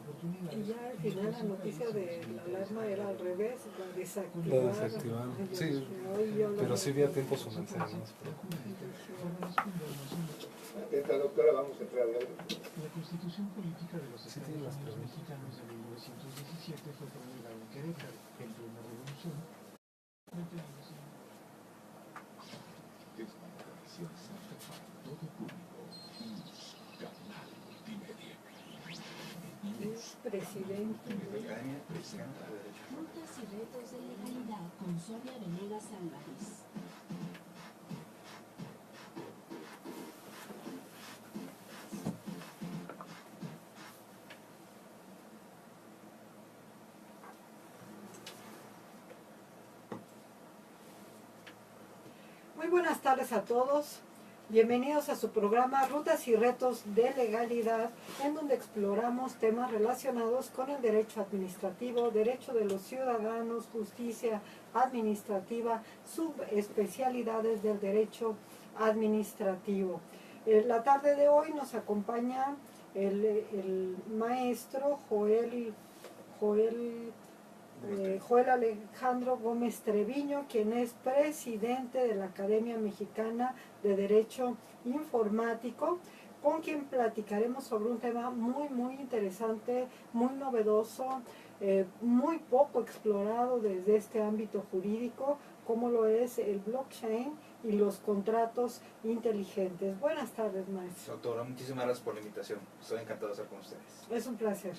Y ya al final la noticia de la alarma era al revés, la desactivaron. La desactivaron, sí, pero sí vi a tiempo su mensaje. Atenta, doctora, vamos a entrar a ver. La Constitución Política de los Sí, Estados tiene las Unidos preguntas. Mexicanos de 1917 fue promulgada en Querétaro en plena revolución. Todo público y Canal Multimedia. Es presidente. Rutas y retos de legalidad con Sonia Venegas Álvarez. Muy buenas tardes a todos. Bienvenidos a su programa Rutas y Retos de Legalidad, en donde exploramos temas relacionados con el derecho administrativo, derecho de los ciudadanos, justicia administrativa, subespecialidades del derecho administrativo. La tarde de hoy nos acompaña el maestro Joel Alejandro Gómez Treviño, quien es presidente de la Academia Mexicana de Derecho Informático, con quien platicaremos sobre un tema muy interesante, muy novedoso, muy poco explorado desde este ámbito jurídico, como lo es el blockchain y los contratos inteligentes. Buenas tardes, maestro. Doctora, muchísimas gracias por la invitación. Estoy encantado de estar con ustedes. Es un placer.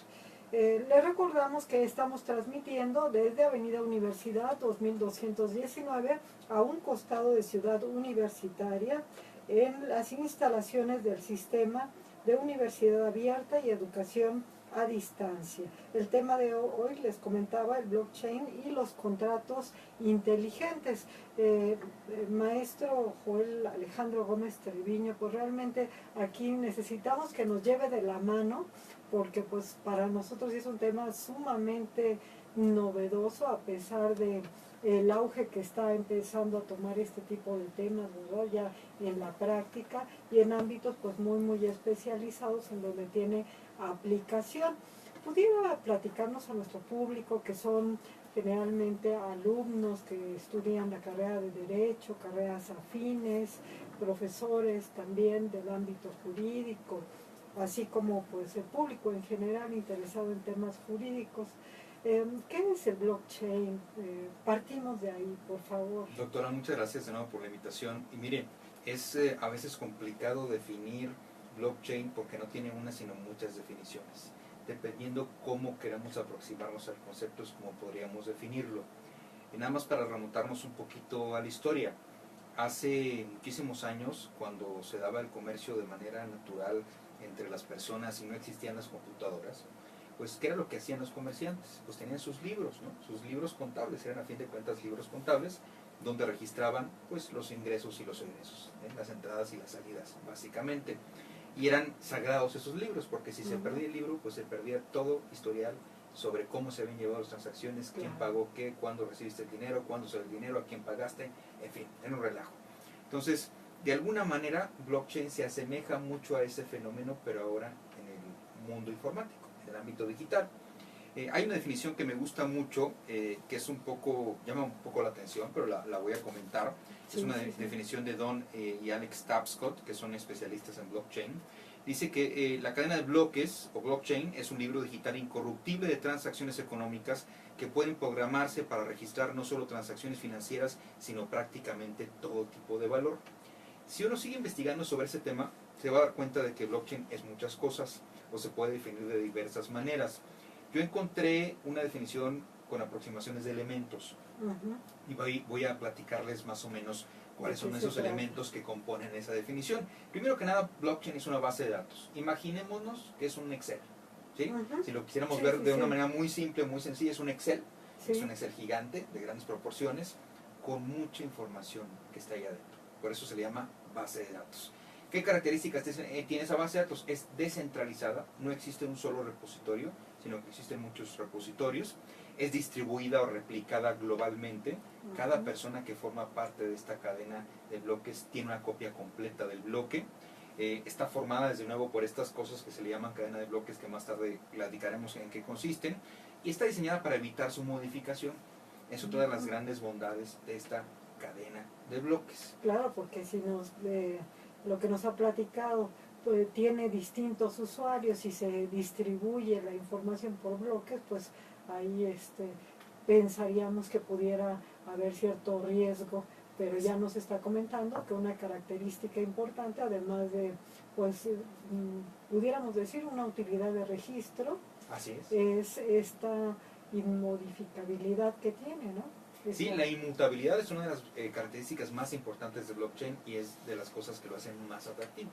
Les recordamos que estamos transmitiendo desde Avenida Universidad 2219 a un costado de Ciudad Universitaria en las instalaciones del Sistema de Universidad Abierta y Educación a Distancia. El tema de hoy, les comentaba, el blockchain y los contratos inteligentes. Maestro Joel Alejandro Gómez Treviño, pues realmente aquí necesitamos que nos lleve de la mano, porque pues para nosotros es un tema sumamente novedoso, a pesar de el auge que está empezando a tomar este tipo de temas, ¿verdad? Ya en la práctica y en ámbitos pues muy especializados en donde tiene aplicación. ¿Pudiera platicarnos a nuestro público, que son generalmente alumnos que estudian la carrera de Derecho, carreras afines, profesores también del ámbito jurídico, así como pues el público en general interesado en temas jurídicos? ¿Qué es el blockchain? Partimos de ahí, por favor. Doctora, muchas gracias de nuevo por la invitación. Y mire, es a veces complicado definir blockchain porque no tiene una sino muchas definiciones. Dependiendo cómo queramos aproximarnos al concepto es como podríamos definirlo. Y nada más para remontarnos un poquito a la historia. Hace muchísimos años, cuando se daba el comercio de manera natural entre las personas y no existían las computadoras, pues ¿qué era lo que hacían los comerciantes? Pues tenían sus libros, ¿no? Sus libros contables, eran a fin de cuentas libros contables, donde registraban pues los ingresos y los egresos, las entradas y las salidas, básicamente. Y eran sagrados esos libros, porque si se perdía el libro, pues se perdía todo historial sobre cómo se habían llevado las transacciones, quién pagó qué, cuándo recibiste el dinero, cuándo salió el dinero, a quién pagaste, en fin, era un relajo. Entonces, de alguna manera, blockchain se asemeja mucho a ese fenómeno, pero ahora en el mundo informático, en el ámbito digital. Hay una definición que me gusta mucho, que es un poco, llama un poco la atención, pero la voy a comentar. Sí, es una definición de Don y Alex Tapscott, que son especialistas en blockchain. Dice que la cadena de bloques, o blockchain, es un libro digital incorruptible de transacciones económicas que pueden programarse para registrar no solo transacciones financieras, sino prácticamente todo tipo de valor. Si uno sigue investigando sobre ese tema, se va a dar cuenta de que blockchain es muchas cosas, o se puede definir de diversas maneras. Yo encontré una definición con aproximaciones de elementos, y voy a platicarles más o menos cuáles son esos elementos que componen esa definición. Primero que nada, blockchain es una base de datos. Imaginémonos que es un Excel, ¿sí? Si lo quisiéramos ver de una manera muy simple, muy sencilla, es un Excel. Es un Excel gigante, de grandes proporciones, con mucha información que está ahí adentro. Por eso se le llama base de datos. ¿Qué características tiene esa base de datos? Es descentralizada, no existe un solo repositorio, sino que existen muchos repositorios. Es distribuida o replicada globalmente. Cada persona que forma parte de esta cadena de bloques tiene una copia completa del bloque. Está formada desde nuevo por estas cosas que se le llaman cadena de bloques, que más tarde platicaremos en qué consisten, y está diseñada para evitar su modificación. Es otra de las grandes bondades de esta cadena de bloques. Claro, porque si lo que nos ha platicado pues, tiene distintos usuarios y se distribuye la información por bloques, pues ahí pensaríamos que pudiera haber cierto riesgo, pero ya nos está comentando que una característica importante, además de, pues, pudiéramos decir una utilidad de registro, Así es. es esta inmodificabilidad que tiene, ¿no? Sí, la inmutabilidad es una de las características más importantes de blockchain y es de las cosas que lo hacen más atractivo.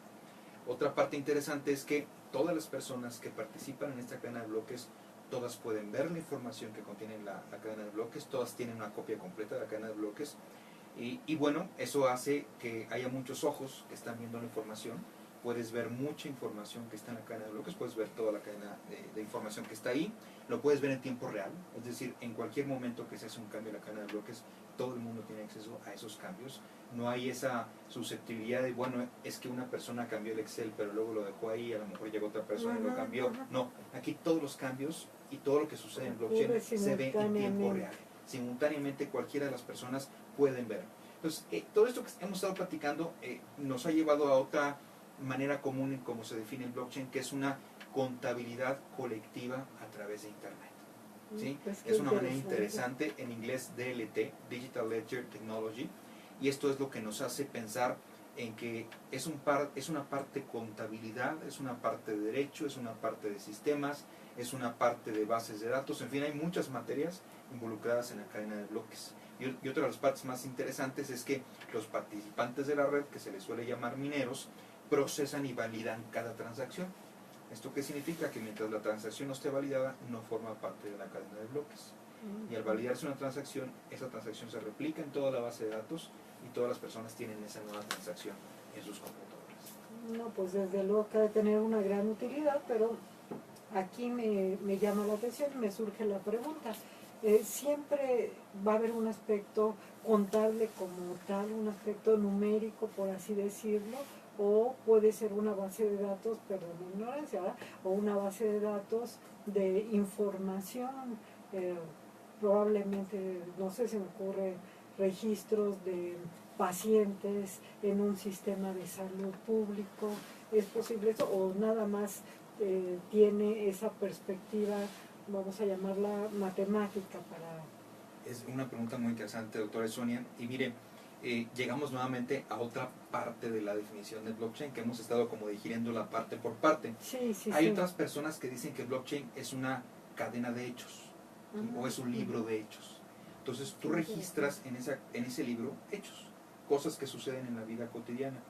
Otra parte interesante es que todas las personas que participan en esta cadena de bloques, todas pueden ver la información que contiene la cadena de bloques, todas tienen una copia completa de la cadena de bloques y bueno, eso hace que haya muchos ojos que están viendo la información. Puedes ver mucha información que está en la cadena de bloques, puedes ver toda la cadena de información que está ahí, lo puedes ver en tiempo real, es decir, en cualquier momento que se hace un cambio en la cadena de bloques, todo el mundo tiene acceso a esos cambios. No hay esa susceptibilidad de, bueno, es que una persona cambió el Excel, pero luego lo dejó ahí, a lo mejor llegó otra persona y lo cambió. No, aquí todos los cambios y todo lo que sucede en blockchain se ve en tiempo real. Simultáneamente cualquiera de las personas pueden ver. Entonces, todo esto que hemos estado platicando nos ha llevado a otra manera común en cómo se define el blockchain, que es una contabilidad colectiva a través de Internet. ¿Sí? Pues Es una manera interesante, en inglés DLT, Digital Ledger Technology, y esto es lo que nos hace pensar en que es una parte contabilidad, es una parte de derecho, es una parte de sistemas, es una parte de bases de datos, en fin, hay muchas materias involucradas en la cadena de bloques. Y otra de las partes más interesantes es que los participantes de la red, que se les suele llamar mineros, procesan y validan cada transacción. ¿Esto qué significa? Que mientras la transacción no esté validada, no forma parte de la cadena de bloques. Y al validarse una transacción, esa transacción se replica en toda la base de datos y todas las personas tienen esa nueva transacción en sus computadoras. No, pues desde luego que ha de tener una gran utilidad, pero aquí me llama la atención y me surge la pregunta. Siempre va a haber un aspecto contable como tal, un aspecto numérico, por así decirlo, o puede ser una base de datos, perdón, ignorancia, ¿verdad? O una base de datos de información, probablemente, no sé, se me ocurre registros de pacientes en un sistema de salud público. ¿Es posible eso o nada más tiene esa perspectiva, vamos a llamarla matemática para...? Es una pregunta muy interesante, doctora Sonia, y mire, llegamos nuevamente a otra parte de la definición de blockchain, que hemos estado como digiriendo la parte por parte. Hay otras personas que dicen que blockchain es una cadena de hechos, ¿sí? O es un libro de hechos. Entonces tú registras en ese libro hechos, cosas que suceden en la vida cotidiana.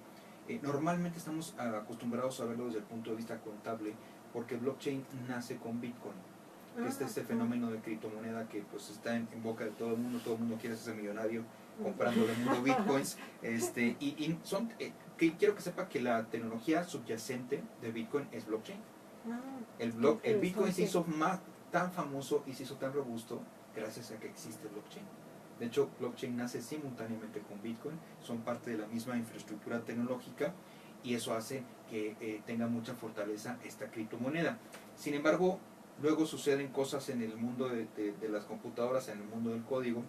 Normalmente estamos acostumbrados a verlo desde el punto de vista contable, porque blockchain nace con Bitcoin. Este fenómeno de criptomoneda que pues está en boca de todo el mundo quiere ser millonario comprando del mundo bitcoins, y son, que quiero que sepa que la tecnología subyacente de Bitcoin es blockchain. El Bitcoin se hizo tan famoso y se hizo tan robusto gracias a que existe blockchain. De hecho, blockchain nace simultáneamente con Bitcoin, son parte de la misma infraestructura tecnológica y eso hace que tenga mucha fortaleza esta criptomoneda. Sin embargo, luego suceden cosas en el mundo de las computadoras, en el mundo del código.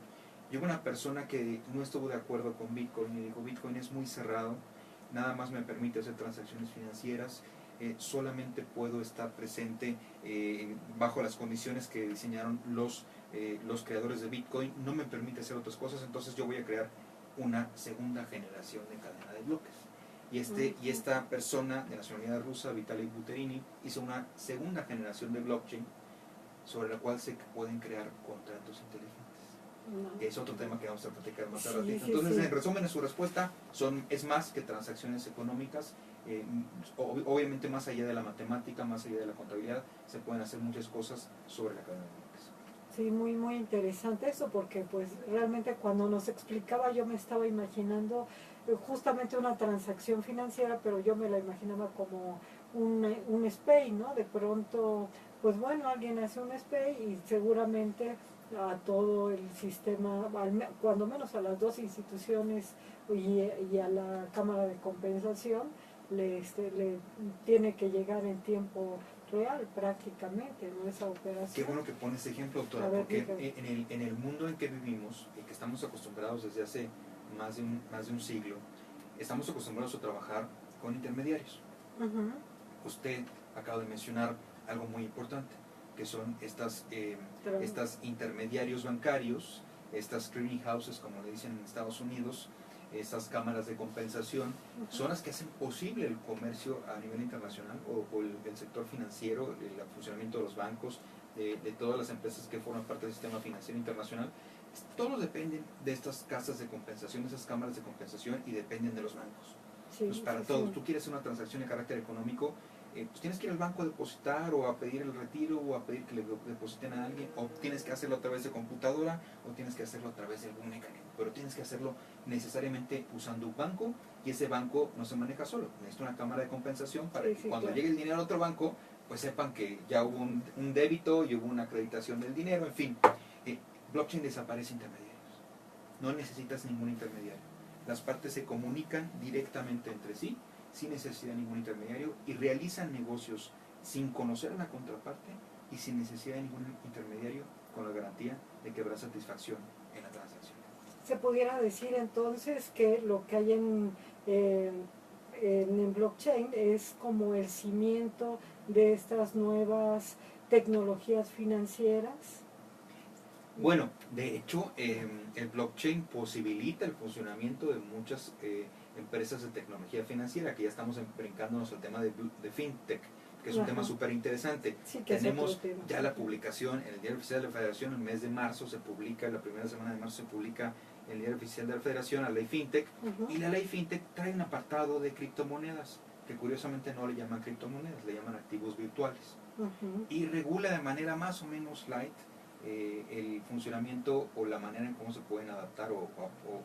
Llegó una persona que no estuvo de acuerdo con Bitcoin y dijo: Bitcoin es muy cerrado, nada más me permite hacer transacciones financieras, solamente puedo estar presente bajo las condiciones que diseñaron los creadores de Bitcoin, no me permite hacer otras cosas, entonces yo voy a crear una segunda generación de cadena de bloques. Y esta persona de nacionalidad rusa, Vitalik Buterin, hizo una segunda generación de blockchain sobre la cual se pueden crear contratos inteligentes. Que es otro tema que vamos a platicar más tarde. Entonces, en resumen, su respuesta es más que transacciones económicas. Obviamente, más allá de la matemática, más allá de la contabilidad, se pueden hacer muchas cosas sobre la cadena de bloques. Sí, muy muy interesante eso, porque pues realmente cuando nos explicaba yo me estaba imaginando justamente una transacción financiera, pero yo me la imaginaba como un SPAY, ¿no? De pronto, pues bueno, alguien hace un SPAY y seguramente a todo el sistema, cuando menos a las dos instituciones y a la Cámara de Compensación, le tiene que llegar en tiempo real prácticamente, ¿no? Esa operación. Qué bueno que pones ese ejemplo, doctora, A ver, porque dígame. en el mundo en que vivimos y que estamos acostumbrados desde hace más de un siglo, estamos acostumbrados a trabajar con intermediarios. Ujú. Usted acaba de mencionar algo muy importante, que son estas intermediarios bancarios, estas clearing houses, como le dicen en Estados Unidos, estas cámaras de compensación, son las que hacen posible el comercio a nivel internacional o el sector financiero, el funcionamiento de los bancos, de todas las empresas que forman parte del sistema financiero internacional. Todos dependen de estas casas de compensación, de esas cámaras de compensación, y dependen de los bancos. Sí, Pues para sí, todo, sí. tú quieres una transacción de carácter económico, pues tienes que ir al banco a depositar o a pedir el retiro o a pedir que le depositen a alguien, o tienes que hacerlo a través de computadora o tienes que hacerlo a través de algún mecanismo, pero tienes que hacerlo necesariamente usando un banco, y ese banco no se maneja solo, necesita una cámara de compensación para Sí, que sí, cuando claro. llegue el dinero a otro banco, pues sepan que ya hubo un débito y hubo una acreditación del dinero, en fin. Blockchain desaparece intermediarios, no necesitas ningún intermediario, las partes se comunican directamente entre sí sin necesidad de ningún intermediario y realizan negocios sin conocer a la contraparte y sin necesidad de ningún intermediario, con la garantía de que habrá satisfacción en la transacción. Se pudiera decir entonces que lo que hay en blockchain es como el cimiento de estas nuevas tecnologías financieras. Bueno, de hecho, el blockchain posibilita el funcionamiento de muchas empresas de tecnología financiera, que ya estamos brincándonos al tema de fintech, que es un Ajá. tema súper interesante. Sí, que Tenemos es otro tema. ya la publicación en el Diario Oficial de la Federación, el mes de marzo se publica, la primera semana de marzo se publica en el Diario Oficial de la Federación la ley fintech, Ujú. y la ley fintech trae un apartado de criptomonedas, que curiosamente no le llaman criptomonedas, le llaman activos virtuales, Ujú. y regula de manera más o menos light el funcionamiento o la manera en cómo se pueden adaptar o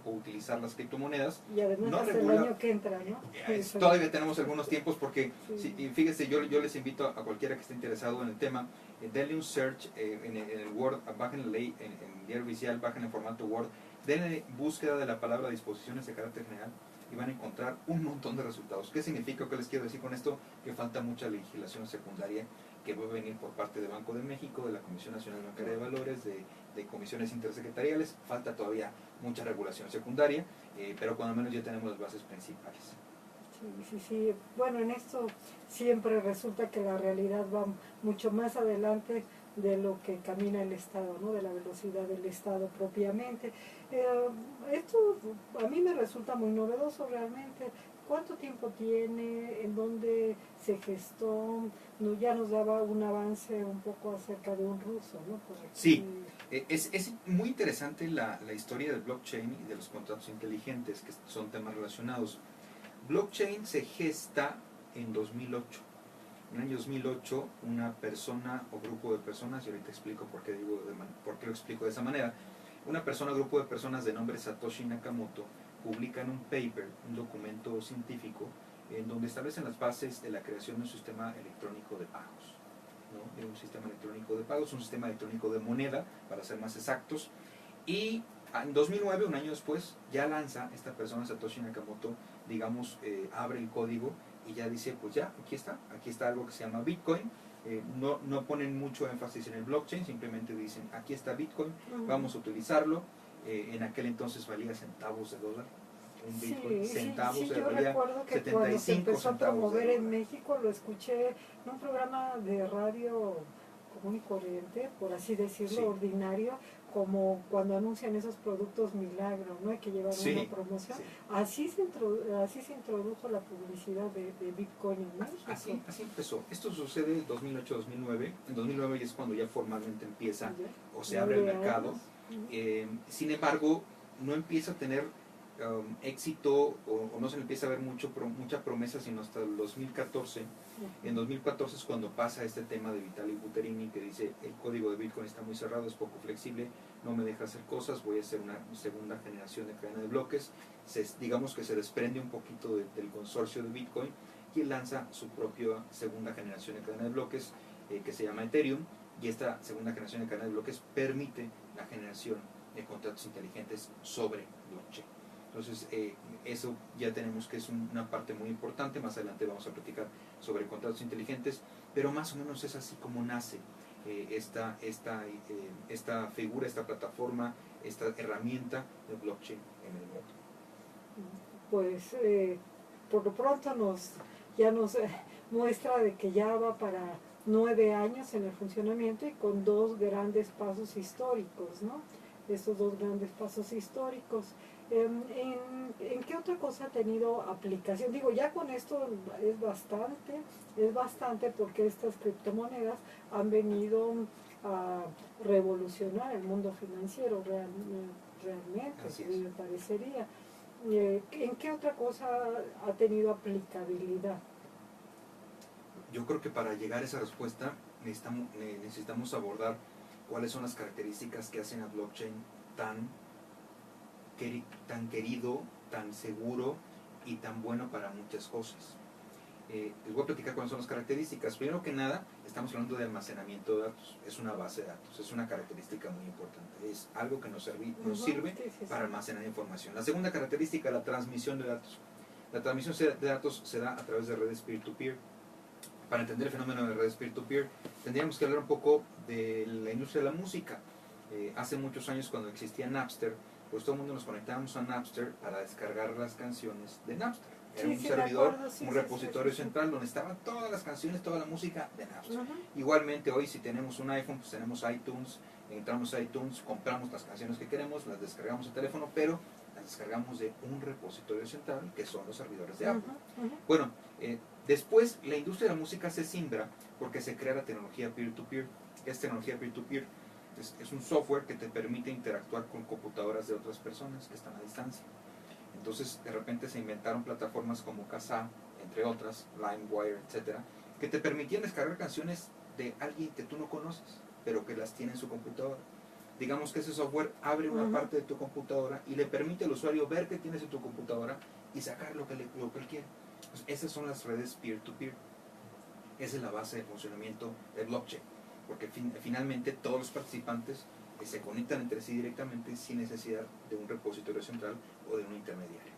utilizar las criptomonedas. Y además No hasta regula- el año que entra, ¿no? Todavía tenemos algunos tiempos porque, Sí. y fíjese, yo les invito a cualquiera que esté interesado en el tema, denle un search en el Word, bajen la ley en Diario Oficial, bajen en formato Word, denle búsqueda de la palabra disposiciones de carácter general y van a encontrar un montón de resultados. ¿Qué significa? ¿Qué les quiero decir con esto? Que falta mucha legislación secundaria que va a venir por parte de Banco de México, de la Comisión Nacional Bancaria de Valores, de comisiones intersecretariales. Falta todavía mucha regulación secundaria, pero cuando menos ya tenemos las bases principales. Sí. Bueno, en esto siempre resulta que la realidad va mucho más adelante de lo que camina el Estado, ¿no? De la velocidad del Estado propiamente. Esto a mí me resulta muy novedoso realmente. ¿Cuánto tiempo tiene? ¿En dónde se gestó? Ya nos daba un avance un poco acerca de un ruso, ¿no? Por aquí. Sí. Es muy interesante la historia del blockchain y de los contratos inteligentes, que son temas relacionados. Blockchain se gesta en 2008. En el año 2008, una persona o grupo de personas, y ahorita explico por qué lo explico de esa manera, una persona o grupo de personas de nombre Satoshi Nakamoto publican un paper, un documento científico, en donde establecen las bases de la creación de un sistema electrónico de pagos, ¿no? De un sistema electrónico de pagos, un sistema electrónico de moneda, para ser más exactos. Y en 2009, un año después, ya lanza esta persona, Satoshi Nakamoto, digamos, abre el código y ya dice, pues ya, aquí está algo que se llama Bitcoin. No ponen mucho énfasis en el blockchain, simplemente dicen, aquí está Bitcoin, vamos a utilizarlo. En aquel entonces valía centavos de dólar. Un Bitcoin, centavos, yo valía recuerdo que cuando se 75 empezó a centavos de promover en dólar. México lo escuché en un programa de radio común y corriente, por así decirlo, Sí. ordinario, como cuando anuncian esos productos milagro, ¿no? Hay que llevar Sí, una promoción. sí. Así se introdujo la publicidad de Bitcoin en México. Así empezó. Esto sucede en 2008-2009. En 2009 es cuando ya formalmente empieza Ya, o se abre el 9 mercado. años. Sin embargo, no empieza a tener éxito o no se le empieza a ver mucha promesa sino hasta el 2014. En 2014 es cuando pasa este tema de Vitalik Buterin, que dice, el código de Bitcoin está muy cerrado, es poco flexible, no me deja hacer cosas, voy a hacer una segunda generación de cadena de bloques. Digamos que se desprende un poquito del consorcio de Bitcoin y lanza su propia segunda generación de cadena de bloques, que se llama Ethereum, y esta segunda generación de cadena de bloques permite la generación de contratos inteligentes sobre blockchain. Entonces, eso ya tenemos que es una parte muy importante. Más adelante vamos a platicar sobre contratos inteligentes, pero más o menos es así como nace esta figura, esta plataforma, esta herramienta de blockchain en el mundo. Pues por lo pronto ya nos muestra de que ya va para 9 años en el funcionamiento y con 2 grandes pasos históricos, ¿no? Estos 2 grandes pasos históricos. ¿En qué otra cosa ha tenido aplicación? Digo, ya con esto es bastante porque estas criptomonedas han venido a revolucionar el mundo financiero realmente, Así es. me parecería. ¿En qué otra cosa ha tenido aplicabilidad? Yo creo que para llegar a esa respuesta necesitamos abordar cuáles son las características que hacen a blockchain tan querido, tan seguro y tan bueno para muchas cosas. Les voy a platicar cuáles son las características. Primero que nada, estamos hablando de almacenamiento de datos. Es una base de datos, es una característica muy importante. Es algo que nos sirve para almacenar información. La segunda característica, la transmisión de datos. La transmisión de datos se da a través de redes peer-to-peer. Para entender el fenómeno de redes peer-to-peer, tendríamos que hablar un poco de la industria de la música. Hace muchos años, cuando existía Napster, pues todo el mundo nos conectábamos a Napster para descargar las canciones de Napster. Era un servidor, un repositorio central donde estaban todas las canciones, toda la música de Napster. Igualmente hoy, si tenemos un iPhone, pues tenemos iTunes, entramos a iTunes, compramos las canciones que queremos, las descargamos al teléfono, pero las descargamos de un repositorio central que son los servidores de Apple. Bueno, después la industria de la música se simbra porque se crea la tecnología peer-to-peer. ¿Qué es tecnología peer-to-peer? Es un software que te permite interactuar con computadoras de otras personas que están a distancia. Entonces, de repente se inventaron plataformas como Kazaa, entre otras, LimeWire, etcétera, que te permitían descargar canciones de alguien que tú no conoces, pero que las tiene en su computadora. Digamos que ese software abre una parte de tu computadora y le permite al usuario ver qué tienes en tu computadora y sacar lo que él quiere. Pues esas son las redes peer-to-peer. Esa es la base de funcionamiento del blockchain, porque finalmente todos los participantes se conectan entre sí directamente sin necesidad de un repositorio central o de un intermediario.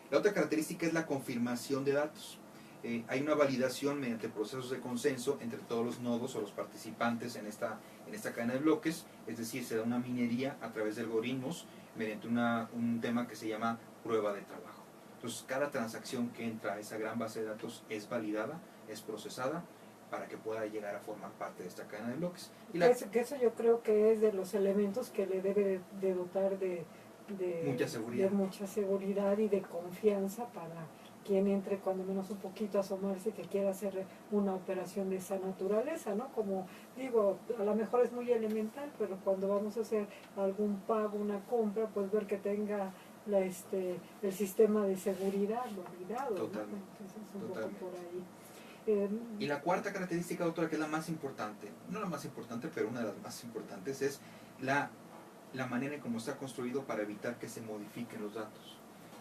La otra característica es la confirmación de datos. Hay una validación mediante procesos de consenso entre todos los nodos o los participantes en esta cadena de bloques, es decir, se da una minería a través de algoritmos mediante un tema que se llama prueba de trabajo. Entonces, cada transacción que entra a esa gran base de datos es validada, es procesada, para que pueda llegar a formar parte de esta cadena de bloques. Y que eso yo creo que es de los elementos que le debe de dotar de mucha seguridad y de confianza para quien entre cuando menos un poquito a asomarse que quiera hacer una operación de esa naturaleza, ¿no? Como digo, a lo mejor es muy elemental, pero cuando vamos a hacer algún pago, una compra, pues ver que tenga el sistema de seguridad validado, ¿no? Entonces es un poco por ahí. Y la cuarta característica, doctora, que es la más importante, no la más importante, pero una de las más importantes, es la manera en cómo está construido para evitar que se modifiquen los datos.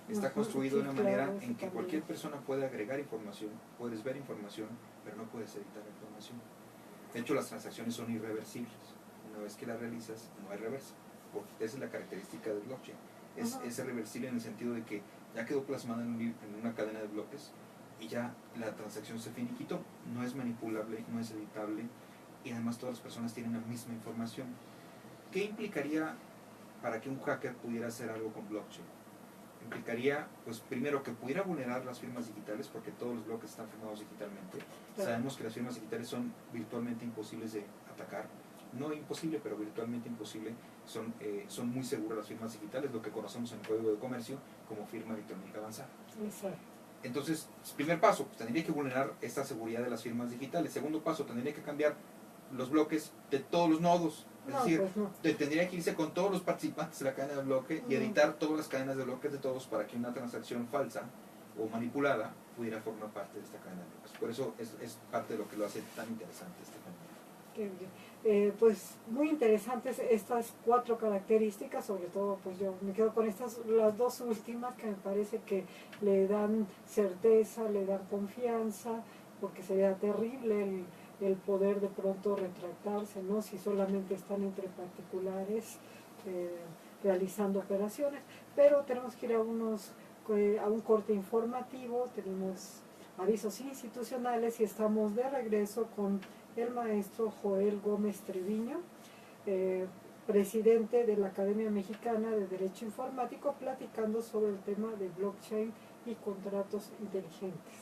Está construido de una manera en que cualquier persona puede agregar información, puedes ver información, pero no puedes editar información. De hecho, las transacciones son irreversibles. Una vez que las realizas, no hay reversa. Porque esa es la característica del blockchain. Es irreversible en el sentido de que ya quedó plasmada en una cadena de bloques, y ya la transacción se finiquitó, no es manipulable, no es editable y además todas las personas tienen la misma información. ¿Qué implicaría para que un hacker pudiera hacer algo con blockchain? Implicaría, pues primero, que pudiera vulnerar las firmas digitales, porque todos los bloques están firmados digitalmente. Sabemos que las firmas digitales son virtualmente imposibles de atacar, no imposible, pero virtualmente imposible. Son muy seguras las firmas digitales, lo que conocemos en el Código de Comercio como firma electrónica avanzada. Exacto. Entonces, primer paso, pues, tendría que vulnerar esta seguridad de las firmas digitales. Segundo paso, tendría que cambiar los bloques de todos los nodos. Es decir, tendría que irse con todos los participantes de la cadena de bloque y editar todas las cadenas de bloques de todos para que una transacción falsa o manipulada pudiera formar parte de esta cadena de bloques. Por eso es parte de lo que lo hace tan interesante este fenómeno. Qué bien. Pues muy interesantes estas 4 características, sobre todo pues yo me quedo con las 2 últimas que me parece que le dan certeza, le dan confianza, porque sería terrible el poder de pronto retractarse, ¿no? Si solamente están entre particulares, realizando operaciones, pero tenemos que ir a un corte informativo, tenemos avisos institucionales y estamos de regreso con el maestro Joel Gómez Treviño, presidente de la Academia Mexicana de Derecho Informático, platicando sobre el tema de blockchain y contratos inteligentes.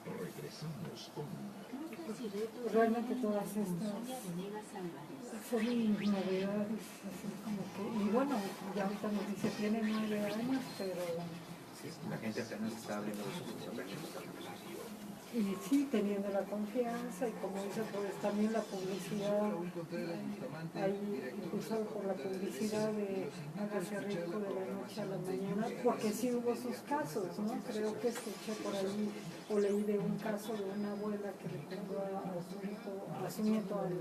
Regresamos con Rutas y retos Realmente diarios todas con estas Sonia Venegas Álvarez. son novedades, así como que, y bueno, ya ahorita nos dice, tiene 9 años, pero Sí, la gente apenas está abriendo sus aperturas. y sí, teniendo la confianza y como dice, pues también la publicidad, ahí impulsado por la publicidad de hágase rico de la noche a la mañana, porque sí hubo sus casos, ¿no? Creo que escuché por ahí o leí de un caso de una abuela que le compró a su nieto al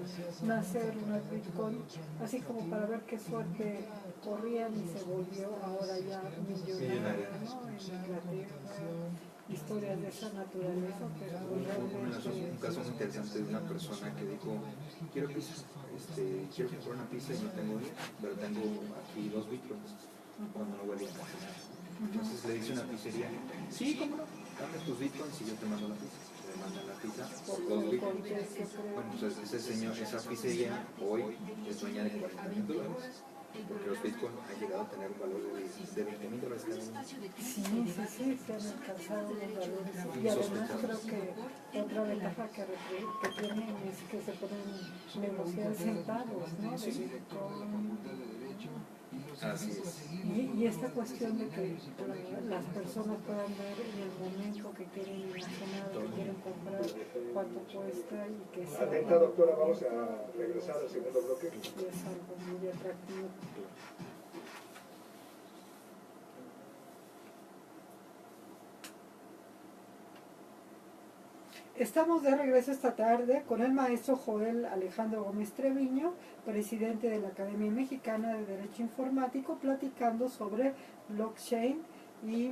nacer una Bitcoin, así como para ver qué suerte corrían y se volvió ahora ya millonaria, ¿no? En Inglaterra, historias de esa naturaleza, pero realmente Un caso muy interesante de una persona que dijo, quiero pizza, quiero comprar una pizza y no tengo dinero, pero tengo aquí 2 bitcoins, cuando no valía casi nada. Entonces le dice una pizzería, sí, cómo no, dame tus bitcoins y yo te mando la pizza. Le mandan la pizza por 2 bitcoins. Bueno, pues esa pizzería hoy es dueña de $40,000. Porque los bitcoins han llegado a tener un valor de $20,000 cada uno. sí, se han alcanzado los valores. Y además creo que otra ventaja que tienen es que se pueden negociar centavos, ¿no? De Bitcoin. Así es. Y esta cuestión de que las personas puedan ver en el momento que quieren imaginar, que quieren comprar, cuánto cuesta y que sea, Atenta, doctora, vamos a regresar al segundo bloque. y es algo muy atractivo. Estamos de regreso esta tarde con el maestro Joel Alejandro Gómez Treviño, presidente de la Academia Mexicana de Derecho Informático, platicando sobre blockchain y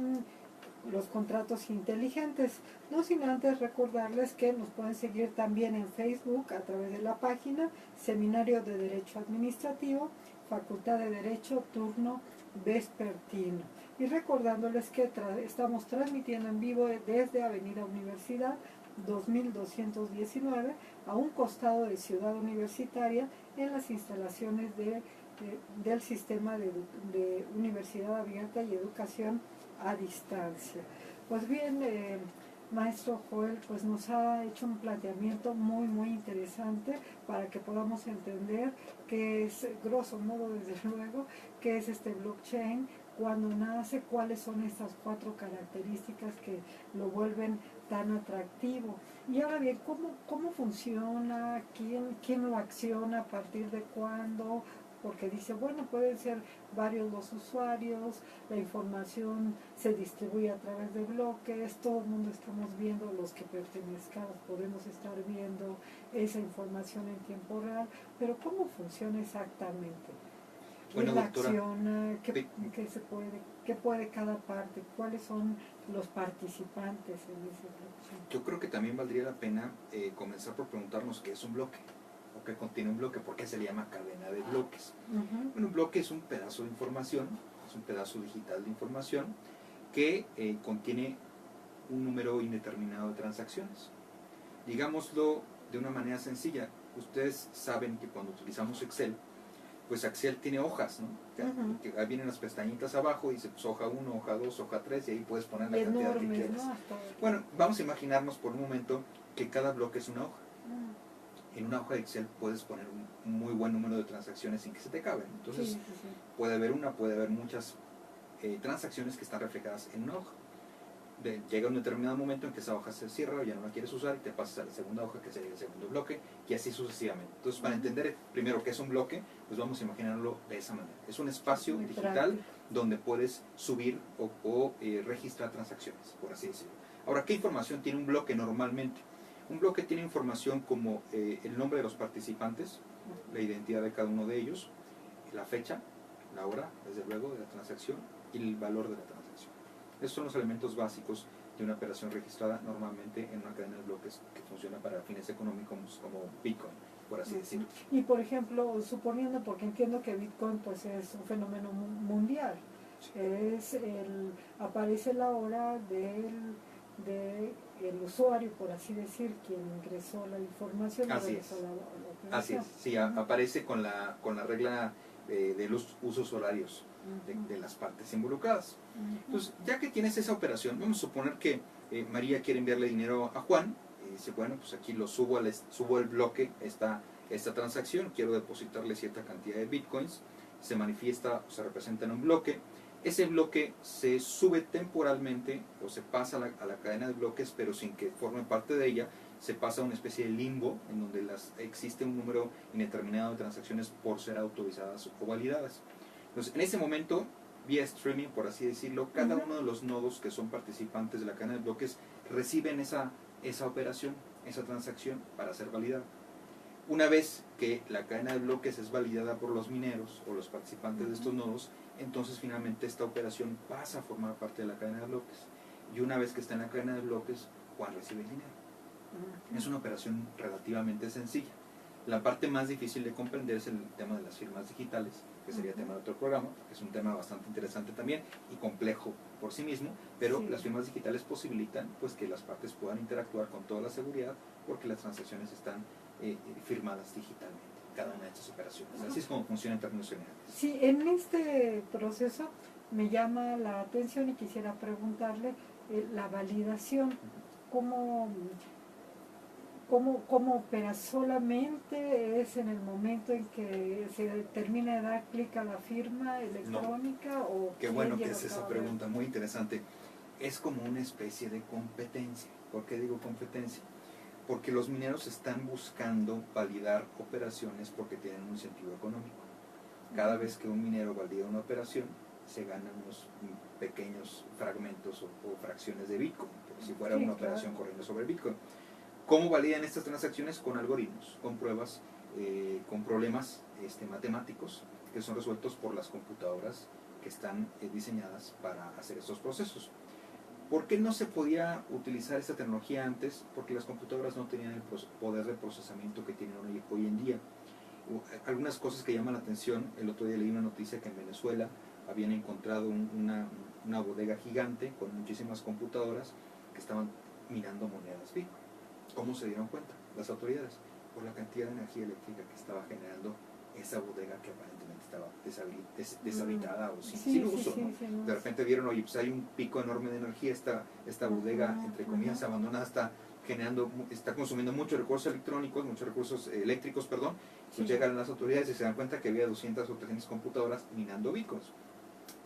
los contratos inteligentes. No sin antes recordarles que nos pueden seguir también en Facebook a través de la página Seminario de Derecho Administrativo, Facultad de Derecho, turno vespertino. Y recordándoles que estamos transmitiendo en vivo desde Avenida Universidad 2219 a un costado de Ciudad Universitaria en las instalaciones del sistema de Universidad Abierta y Educación a Distancia. Pues bien, maestro Joel, pues nos ha hecho un planteamiento muy interesante para que podamos entender qué es, grosso modo desde luego, qué es este blockchain, cuándo nace, cuáles son estas 4 características que lo vuelven tan atractivo. Y ahora bien, ¿cómo funciona? ¿Quién lo acciona? ¿A partir de cuándo? Porque dice, bueno, pueden ser varios los usuarios, la información se distribuye a través de bloques, todo el mundo estamos viendo, los que pertenezcamos podemos estar viendo esa información en tiempo real, pero ¿cómo funciona exactamente? Bueno, ¿Quién la doctora, acciona? ¿Qué puede cada parte? ¿Cuáles son los participantes en ese blockchain? yo creo que también valdría la pena comenzar por preguntarnos qué es un bloque, o qué contiene un bloque, por qué se le llama cadena de bloques. Bueno, un bloque es un pedazo de información, es un pedazo digital de información que contiene un número indeterminado de transacciones. Digámoslo de una manera sencilla, ustedes saben que cuando utilizamos Excel, pues Excel tiene hojas, ¿no? Que ahí vienen las pestañitas abajo y dice pues hoja 1, hoja 2, hoja 3 y ahí puedes poner la cantidad que Enormes, quieras. ¿no? Bueno, vamos a imaginarnos por un momento que cada bloque es una hoja. En una hoja de Excel puedes poner un muy buen número de transacciones sin que se te acaben. Entonces Sí. puede haber muchas transacciones que están reflejadas en una hoja. Llega un determinado momento en que esa hoja se cierra o ya no la quieres usar y te pasas a la segunda hoja que sería el segundo bloque y así sucesivamente. Entonces, para entender primero qué es un bloque, pues vamos a imaginarlo de esa manera. Es un espacio Muy digital práctico. donde puedes subir o registrar transacciones, por así decirlo. Ahora, ¿qué información tiene un bloque normalmente? Un bloque tiene información como el nombre de los participantes, la identidad de cada uno de ellos, la fecha, la hora, desde luego, de la transacción y el valor de la transacción. Esos son los elementos básicos de una operación registrada normalmente en una cadena de bloques que funciona para fines económicos como Bitcoin, por así decirlo. Y por ejemplo, suponiendo, porque entiendo que Bitcoin pues es un fenómeno mundial, aparece la hora de el usuario, por así decir, quien ingresó la información. Así es. Así es, sí, aparece con la regla de los usos horarios de las partes involucradas. Entonces, ya que tienes esa operación, vamos a suponer que María quiere enviarle dinero a Juan, y dice, bueno, pues aquí lo subo el bloque, esta transacción, quiero depositarle cierta cantidad de bitcoins, se manifiesta o se representa en un bloque. Ese bloque se sube temporalmente o se pasa a la cadena de bloques, pero sin que forme parte de ella, se pasa a una especie de limbo en donde existe un número indeterminado de transacciones por ser autorizadas o validadas. Entonces, en ese momento, vía streaming, por así decirlo, cada uno de los nodos que son participantes de la cadena de bloques reciben esa operación, esa transacción para ser validada. Una vez que la cadena de bloques es validada por los mineros o los participantes de estos nodos, entonces finalmente esta operación pasa a formar parte de la cadena de bloques. Y una vez que está en la cadena de bloques, Juan recibe el dinero. Es una operación relativamente sencilla. La parte más difícil de comprender es el tema de las firmas digitales, que sería tema de otro programa, que es un tema bastante interesante también y complejo por sí mismo, pero las firmas digitales posibilitan pues que las partes puedan interactuar con toda la seguridad porque las transacciones están firmadas digitalmente, cada una de estas operaciones. Así es como funciona en términos generales. Sí, en este proceso me llama la atención y quisiera preguntarle la validación, ¿cómo opera? ¿Solamente es en el momento en que se termina de dar clic a la firma electrónica? No. ¿O qué bueno que es esa pregunta, muy interesante. Es como una especie de competencia. ¿Por qué digo competencia? Porque los mineros están buscando validar operaciones porque tienen un incentivo económico. Cada vez que un minero valida una operación, se ganan unos pequeños fragmentos o fracciones de Bitcoin, como si fuera una operación corriendo sobre Bitcoin. ¿Cómo validan estas transacciones? Con algoritmos, con pruebas, con problemas matemáticos que son resueltos por las computadoras que están diseñadas para hacer estos procesos. ¿Por qué no se podía utilizar esta tecnología antes? Porque las computadoras no tenían el poder de procesamiento que tienen hoy en día. Algunas cosas que llaman la atención: el otro día leí una noticia que en Venezuela habían encontrado una bodega gigante con muchísimas computadoras que estaban minando monedas Bitcoin. ¿Cómo se dieron cuenta las autoridades? Por la cantidad de energía eléctrica que estaba generando esa bodega que aparentemente estaba deshabitada o sin uso, ¿no? De repente vieron, oye, pues hay un pico enorme de energía, esta bodega, entre comillas, abandonada, está consumiendo muchos recursos electrónicos, muchos recursos eléctricos, perdón. Pues llegan las autoridades y se dan cuenta que había 200 o 300 computadoras minando bitcoins.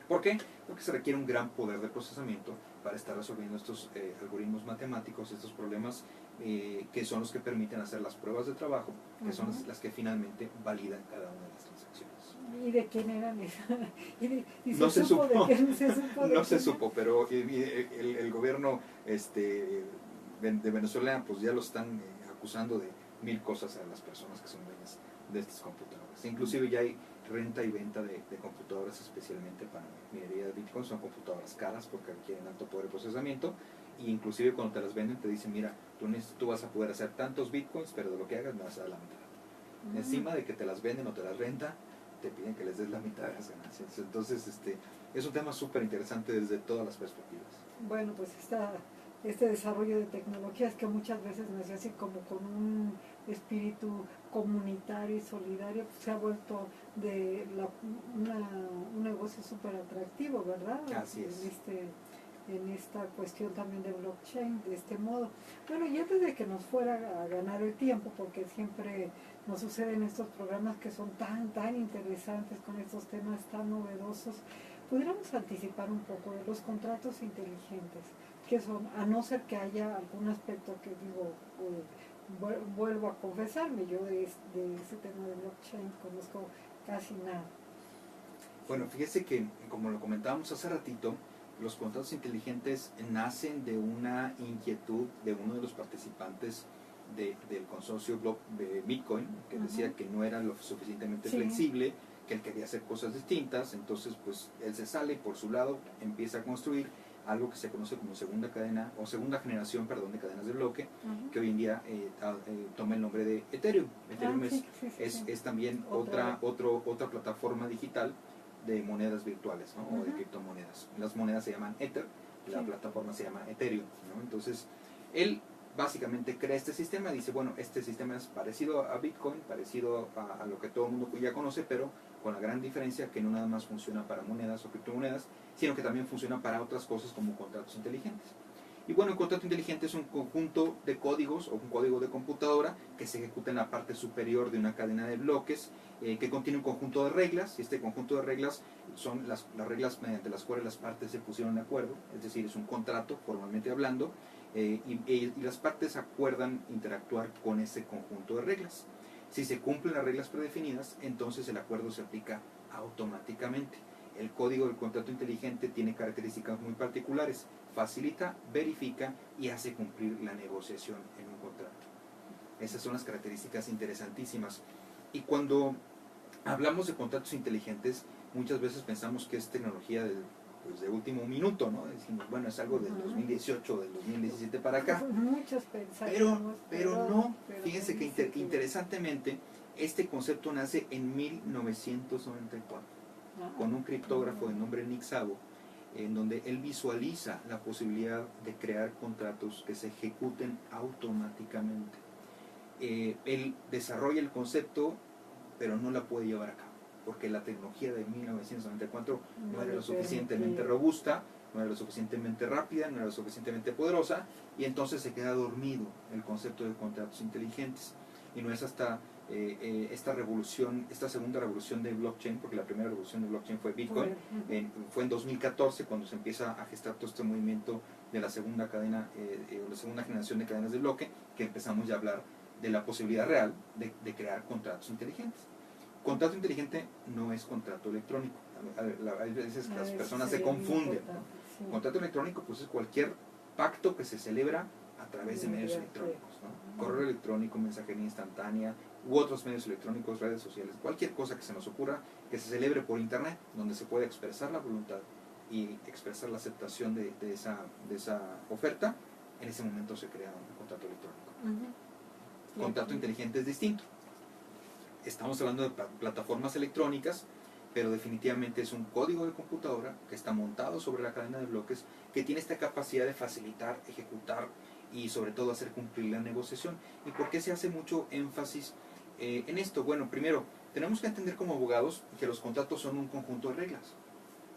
¿Por qué? Porque se requiere un gran poder de procesamiento para estar resolviendo estos algoritmos matemáticos, estos problemas que son los que permiten hacer las pruebas de trabajo, que son las que finalmente validan cada una de las transacciones. ¿Y de quién eran esas? No se supo, no se supo, pero el gobierno de Venezuela pues ya lo están acusando de 1000 cosas a las personas que son dueñas de estas computadoras. Inclusive ya hay renta y venta de computadoras especialmente para minería de Bitcoin. Son computadoras caras porque requieren alto poder de procesamiento, e inclusive cuando te las venden te dicen, mira, tú vas a poder hacer tantos Bitcoins, pero de lo que hagas me vas a dar la mitad. Encima de que te las venden o te las renta, te piden que les des la mitad de las ganancias. Entonces es un tema súper interesante desde todas las perspectivas. Bueno, pues este desarrollo de tecnologías que muchas veces nació así como con un espíritu comunitario y solidario, pues se ha vuelto un negocio súper atractivo, ¿verdad? Así es. En esta cuestión también de blockchain, de este modo. Bueno, y antes de que nos fuera a ganar el tiempo, porque siempre nos suceden estos programas que son tan interesantes con estos temas tan novedosos, pudiéramos anticipar un poco de los contratos inteligentes, que son, a no ser que haya algún aspecto que vuelvo a confesarme, yo de ese tema de blockchain conozco casi nada. Bueno, fíjese que, como lo comentábamos hace ratito, los contratos inteligentes nacen de una inquietud de uno de los participantes del consorcio de Bitcoin, que decía que no era lo suficientemente flexible, que él quería hacer cosas distintas. Entonces pues él se sale por su lado, empieza a construir, algo que se conoce como segunda cadena o segunda generación, perdón, de cadenas de bloque, que hoy en día toma el nombre de Ethereum. Ethereum es también otra plataforma digital de monedas virtuales, ¿no? O de criptomonedas. Las monedas se llaman Ether, la plataforma se llama Ethereum, ¿no? Entonces, él básicamente crea este sistema, dice, bueno, este sistema es parecido a Bitcoin, parecido a lo que todo el mundo ya conoce, pero con la gran diferencia que no nada más funciona para monedas o criptomonedas, sino que también funciona para otras cosas como contratos inteligentes. Y bueno, un contrato inteligente es un conjunto de códigos o un código de computadora que se ejecuta en la parte superior de una cadena de bloques que contiene un conjunto de reglas, y este conjunto de reglas son las reglas mediante las cuales las partes se pusieron de acuerdo, es decir, es un contrato formalmente hablando, y las partes acuerdan interactuar con ese conjunto de reglas. Si se cumplen las reglas predefinidas, entonces el acuerdo se aplica automáticamente. El código del contrato inteligente tiene características muy particulares: facilita, verifica y hace cumplir la negociación en un contrato. Esas son las características interesantísimas. Y cuando hablamos de contratos inteligentes, muchas veces pensamos que es tecnología de último minuto, ¿no? Decimos, bueno, es algo del 2018 o del 2017 para acá. Muchos pensamos, pero no. Fíjense que interesantemente, este concepto nace en 1994 con un criptógrafo de nombre Nick Szabo, en donde él visualiza la posibilidad de crear contratos que se ejecuten automáticamente. Él desarrolla el concepto, pero no la puede llevar a cabo, porque la tecnología de 1994 no era lo suficientemente robusta, no era lo suficientemente rápida, no era lo suficientemente poderosa, y entonces se queda dormido el concepto de contratos inteligentes. Y no es hasta esta segunda revolución de blockchain, porque la primera revolución de blockchain fue Bitcoin, fue en 2014 cuando se empieza a gestar todo este movimiento de la segunda cadena, la segunda generación de cadenas de bloque, que empezamos ya a hablar de la posibilidad real de crear contratos inteligentes. Contrato inteligente no es contrato electrónico. A veces las personas se confunden, ¿no? Contrato electrónico pues es cualquier pacto que se celebra a través de medios electrónicos, ¿no? Correo electrónico, mensajería instantánea u otros medios electrónicos, redes sociales, cualquier cosa que se nos ocurra que se celebre por internet, donde se puede expresar la voluntad y expresar la aceptación de esa oferta, en ese momento se crea un contrato electrónico. Contrato inteligente es distinto. Estamos hablando de plataformas electrónicas, pero definitivamente es un código de computadora que está montado sobre la cadena de bloques, que tiene esta capacidad de facilitar, ejecutar y sobre todo hacer cumplir la negociación. ¿Y por qué se hace mucho énfasis en esto? Bueno, primero, tenemos que entender como abogados que los contratos son un conjunto de reglas.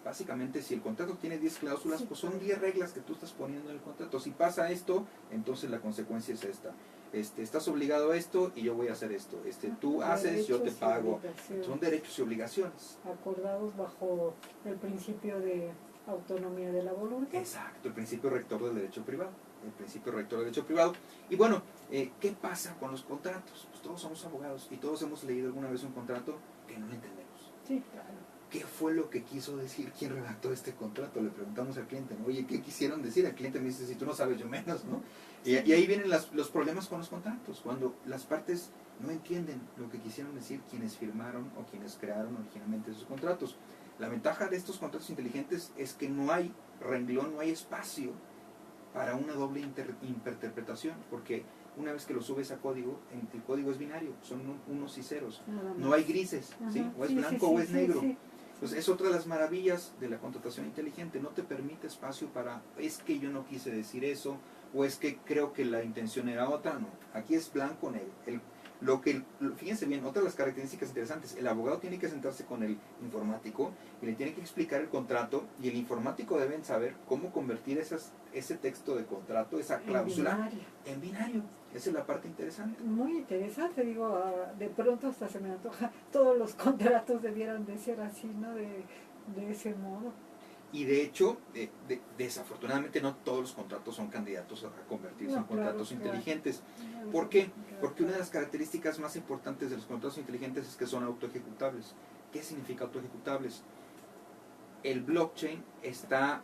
Básicamente, si el contrato tiene 10 cláusulas, pues son 10 reglas que tú estás poniendo en el contrato. Si pasa esto, entonces la consecuencia es esta. Estás obligado a esto y yo voy a hacer esto. Tú haces, yo te pago. Son derechos y obligaciones. Acordados bajo el principio de autonomía de la voluntad. Exacto, el principio rector del derecho privado. El principio rector del derecho privado. Y bueno, ¿qué pasa con los contratos? Pues todos somos abogados y todos hemos leído alguna vez un contrato que no entendemos. Sí, claro. ¿Qué fue lo que quiso decir? ¿Quién redactó este contrato? Le preguntamos al cliente, ¿no? Oye, ¿qué quisieron decir? El cliente me dice, si tú no sabes, yo menos, ¿no? Y ahí vienen los problemas con los contratos, cuando las partes no entienden lo que quisieron decir quienes firmaron o quienes crearon originalmente esos contratos. La ventaja de estos contratos inteligentes es que no hay renglón, no hay espacio para una doble interpretación, porque una vez que lo subes a código, el código es binario, son unos y ceros, no hay grises, ¿sí? O es blanco o es negro. Pues es otra de las maravillas de la contratación inteligente, no te permite espacio para, es que yo no quise decir eso, o es que creo que la intención era otra. No, aquí es blanco o negro. Fíjense bien, otra de las características interesantes, el abogado tiene que sentarse con el informático y le tiene que explicar el contrato, y el informático deben saber cómo convertir ese texto de contrato, esa cláusula, en binario. Esa es la parte interesante. Muy interesante, digo, de pronto hasta se me antoja, todos los contratos debieran de ser así, ¿no? De ese modo. Y de hecho, desafortunadamente no todos los contratos son candidatos a convertirse en contratos inteligentes. ¿Por qué? Porque una de las características más importantes de los contratos inteligentes es que son autoejecutables. ¿Qué significa autoejecutables? El blockchain está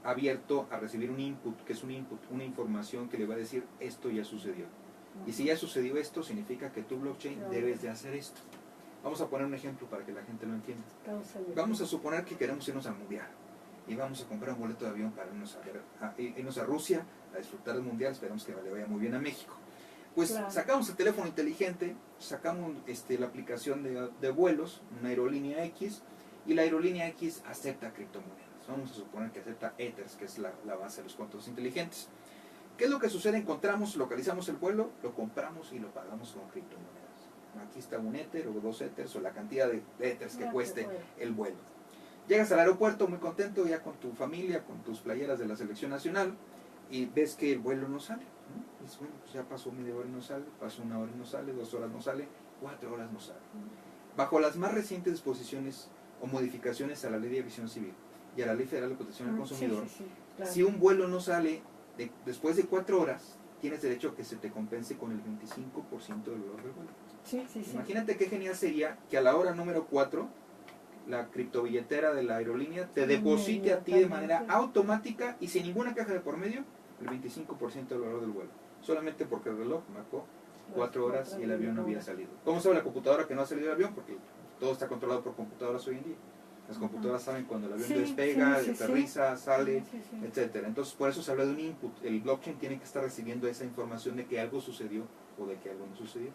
abierto a recibir un input, que es una información que le va a decir esto ya sucedió. Y si ya sucedió esto, significa que tu blockchain debes de hacer esto. Vamos a poner un ejemplo para que la gente lo entienda. Vamos a suponer que queremos irnos al mundial. y vamos a comprar un boleto de avión para irnos a Rusia a disfrutar del mundial, esperamos que le vaya muy bien a México. Pues Claro. sacamos el teléfono inteligente, sacamos la aplicación de vuelos, una aerolínea X, y la aerolínea X acepta criptomonedas. Vamos a suponer que acepta Ethers, que es la base de los contratos inteligentes. ¿Qué es lo que sucede? Localizamos el vuelo, lo compramos y lo pagamos con criptomonedas. Aquí está un Ether o 2 Ethers o la cantidad de Ethers que cueste el vuelo. Llegas al aeropuerto muy contento, ya con tu familia, con tus playeras de la selección nacional, y ves que el vuelo no sale, ¿no? Dices, bueno, pues ya pasó media hora y no sale, pasó 1 hora y no sale, 2 horas no sale, 4 horas no sale. Bajo las más recientes disposiciones o modificaciones a la Ley de Aviación Civil y a la Ley Federal de Protección al Consumidor, Claro. si un vuelo no sale después de 4 horas, tienes derecho a que se te compense con el 25% del valor del vuelo. Sí. Imagínate qué genial sería que a la hora número 4 la criptobilletera de la aerolínea te deposite a ti de manera automática y sin ninguna caja de por medio el 25% del valor del vuelo, solamente porque el reloj marcó 4 horas y el avión no había salido. ¿Cómo sabe la computadora que no ha salido el avión? Porque todo está controlado por computadoras hoy en día. Las computadoras saben cuando el avión despega, aterriza, sale, etcétera. Entonces, por eso se habla de un input. El blockchain tiene que estar recibiendo esa información de que algo sucedió o de que algo no sucedió.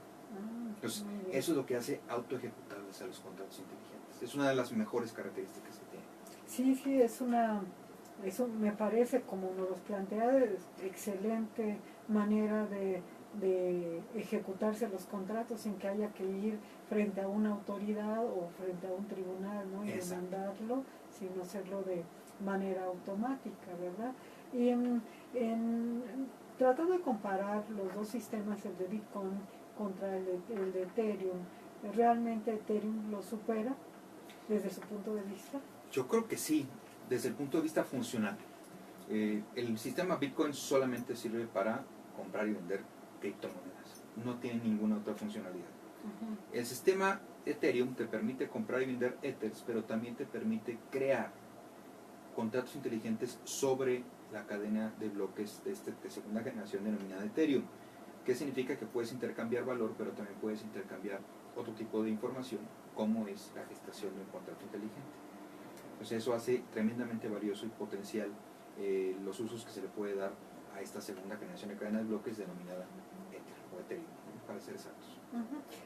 Entonces, eso es lo que hace autoejecutables a los contratos inteligentes. Es una de las mejores características que tiene. Sí, eso me parece, como nos los plantea, excelente manera de ejecutarse los contratos sin que haya que ir frente a una autoridad o frente a un tribunal, ¿no? Y demandarlo, sino hacerlo de manera automática, ¿verdad? Y tratando de comparar los dos sistemas, el de Bitcoin contra el de Ethereum, ¿realmente Ethereum lo supera desde su punto de vista? Yo creo que sí, desde el punto de vista funcional. El sistema Bitcoin solamente sirve para comprar y vender criptomonedas, no tiene ninguna otra funcionalidad. El sistema Ethereum te permite comprar y vender Ethers, pero también te permite crear contratos inteligentes sobre la cadena de bloques de segunda generación denominada Ethereum. ¿Qué significa? Que puedes intercambiar valor, pero también puedes intercambiar otro tipo de información, como es la gestación de un contrato inteligente. Entonces eso hace tremendamente valioso y potencial los usos que se le puede dar a esta segunda generación de cadena de bloques denominada Ether o Ethereum, ¿no? Para ser exactos.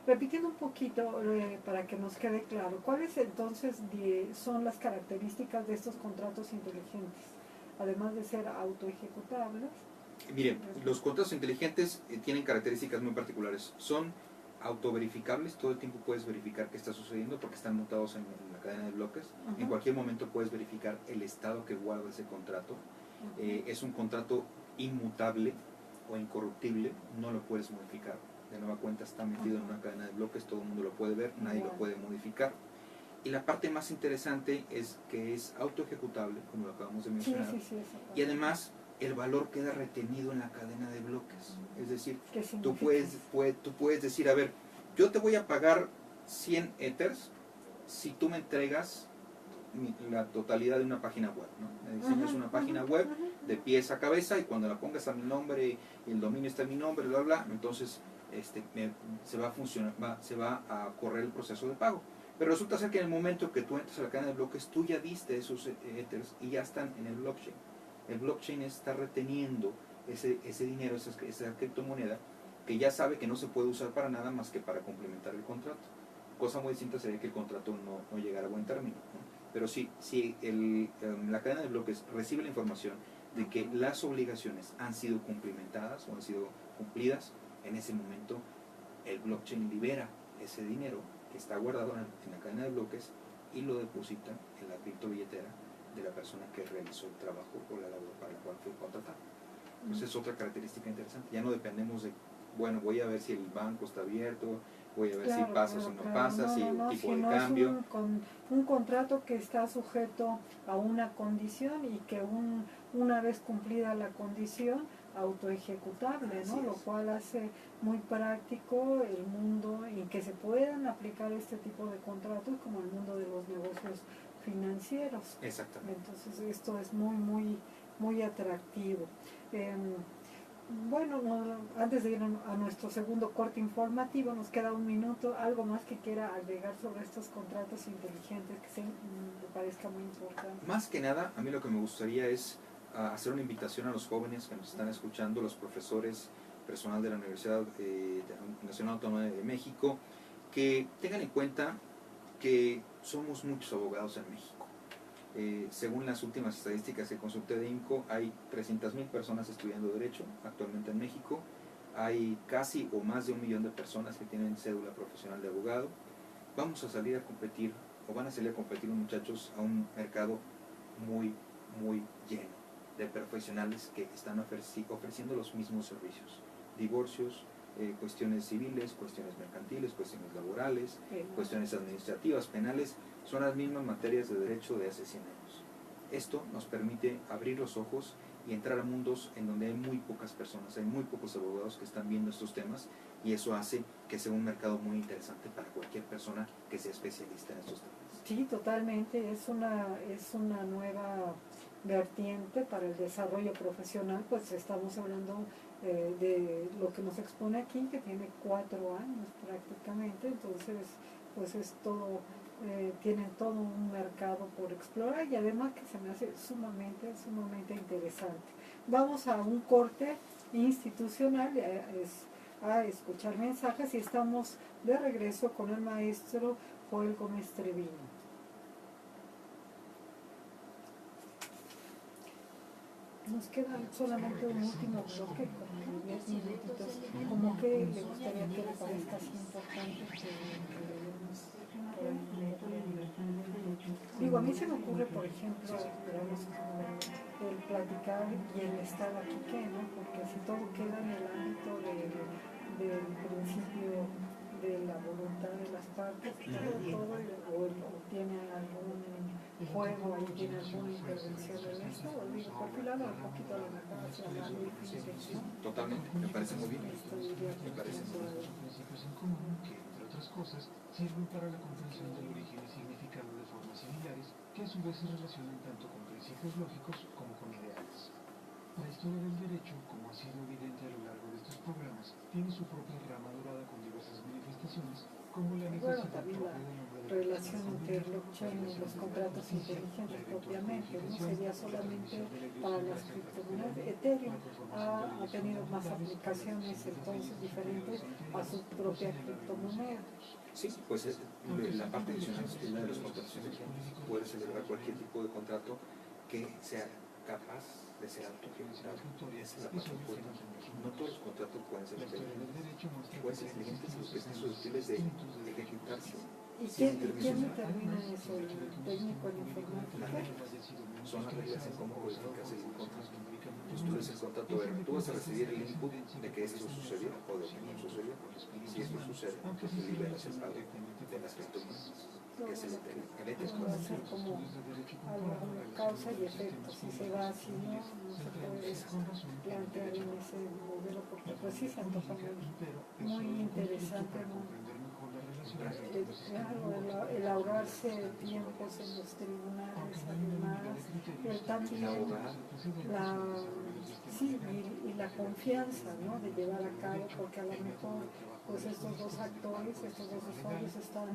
Repitiendo un poquito para que nos quede claro, ¿cuáles entonces son las características de estos contratos inteligentes? Además de ser autoejecutables. Miren, los contratos inteligentes tienen características muy particulares. Son autoverificables, todo el tiempo puedes verificar qué está sucediendo porque están montados en la cadena de bloques. En cualquier momento puedes verificar el estado que guarda ese contrato. Es un contrato inmutable o incorruptible, no lo puedes modificar. De nueva cuenta está metido en una cadena de bloques, todo el mundo lo puede ver, nadie lo puede modificar. Y la parte más interesante es que es autoejecutable, como lo acabamos de mencionar, y además el valor queda retenido en la cadena de bloques. Es decir, tú puedes decir, a ver, yo te voy a pagar 100 Ethers si tú me entregas la totalidad de una página web, ¿no? Me diseñas una página web de pies a cabeza y cuando la pongas a mi nombre y el dominio está en mi nombre, bla, bla, entonces se va a correr el proceso de pago. Pero resulta ser que en el momento que tú entras a la cadena de bloques, tú ya diste esos Ethers y ya están en el blockchain. El blockchain está reteniendo ese dinero, esa criptomoneda, que ya sabe que no se puede usar para nada más que para complementar el contrato. Cosa muy distinta sería que el contrato no llegara a buen término, ¿no? Pero sí, si la cadena de bloques recibe la información de que las obligaciones han sido cumplimentadas o han sido cumplidas, en ese momento el blockchain libera ese dinero que está guardado en la cadena de bloques y lo deposita en la criptobilletera de la persona que realizó el trabajo o la labor para la cual fue contratado. Entonces es otra característica interesante. Ya no dependemos de, bueno, voy a ver si el banco está abierto, voy a ver si pasa o si no pasa, si el tipo de cambio. Es un contrato que está sujeto a una condición y que una vez cumplida la condición, autoejecutable, ¿no? Lo cual hace muy práctico el mundo en que se puedan aplicar este tipo de contratos, como el mundo de los negocios financieros. Exactamente. Entonces esto es muy atractivo. Bueno, antes de ir a nuestro segundo corte informativo, nos queda un minuto. ¿Algo más que quiera agregar sobre estos contratos inteligentes que le parezca muy importante? Más que nada, a mí lo que me gustaría es hacer una invitación a los jóvenes que nos están escuchando, los profesores, personal de la Universidad Nacional Autónoma de México, que tengan en cuenta que somos muchos abogados en México. Según las últimas estadísticas que consulté de INCO, hay 300,000 personas estudiando Derecho actualmente en México. Hay casi o más de 1 millón de personas que tienen cédula profesional de abogado. Vamos a salir a competir, o van a salir a competir los muchachos a un mercado muy, muy lleno de profesionales que están ofreciendo los mismos servicios. Divorcios, cuestiones civiles, cuestiones mercantiles, cuestiones laborales, cuestiones administrativas, penales, son las mismas materias de derecho de hace 100 años. Esto nos permite abrir los ojos y entrar a mundos en donde hay muy pocas personas, hay muy pocos abogados que están viendo estos temas, y eso hace que sea un mercado muy interesante para cualquier persona que sea especialista en estos temas. Sí, totalmente, es una nueva vertiente para el desarrollo profesional. Pues estamos hablando de lo que nos expone aquí, que tiene 4 años prácticamente, entonces pues es todo, tienen todo un mercado por explorar, y además que se me hace sumamente interesante. Vamos a un corte institucional, a escuchar mensajes, y estamos de regreso con el maestro Joel Gómez Treviño. Nos queda solamente un último bloque, como 10 minutitos. ¿Cómo que le gustaría que le parezca así importante que leemos? Digo, a mí se me ocurre, por ejemplo, el platicar y el estar aquí, ¿qué, no? Porque si todo queda en el ámbito del principio de la voluntad de las partes, todo o tiene algún juego, ahí tiene alguna intervención en esto, o digo, perfilando un poquito a lo mejor hacia la definición. Totalmente, me parece muy bien. Me parece muy bien. Principios en común que, entre otras cosas, sirven para la comprensión del origen y significado de formas similares, que a su vez se relacionan tanto con principios lógicos como con ideales. La historia del derecho, como ha sido evidente a lo largo de estos programas, tiene su propia rama dorada con diversas manifestaciones, como la necesidad propia del nombre de relación entre blockchain y los contratos inteligentes propiamente, no sería solamente para las criptomonedas. Ethereum ha tenido más aplicaciones entonces diferentes a su propia criptomoneda. Sí, pues la parte adicional es la de los contratos inteligentes. Puedes celebrar cualquier tipo de contrato que sea capaz de ser autoejecutable. Esa es la parte importante. No todos los contratos pueden ser inteligentes. Pueden ser inteligentes los que estén susceptibles de ejecutarse. ¿Y quién determina eso? ¿El técnico en informática? Son las reglas en cómo codificas el contrato. Entonces tú lees el contrato, tú vas a recibir el input de que esto sucedió o de que no sucedió. Si esto sucede, entonces liberas el pago de las criptomonedas. Que es el Va a ser como alguna causa y efecto. Si se va así, no se puede plantear en ese modelo, porque pues sí se antoja muy interesante, el ahorrarse tiempos en los tribunales, además, también y la confianza, ¿no?, de llevar a cabo, porque a lo mejor pues estos dos actores, estos dos usuarios están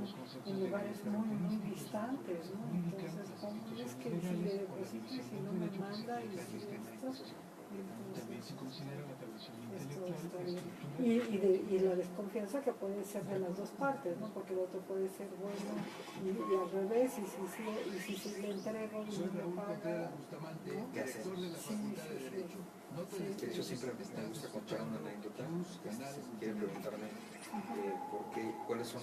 en lugares muy distantes, ¿no? Entonces, ¿cómo es que si le deposito y si no me manda y si esto? Entonces, esto está bien. Y la desconfianza que puede ser de las dos partes, ¿no? Porque el otro puede ser bueno y al revés, y si le entrego y no me paga, ¿no? ¿Qué hacer? Sí. Yo siempre me gusta contar una anécdota. Quieren preguntarme cuáles son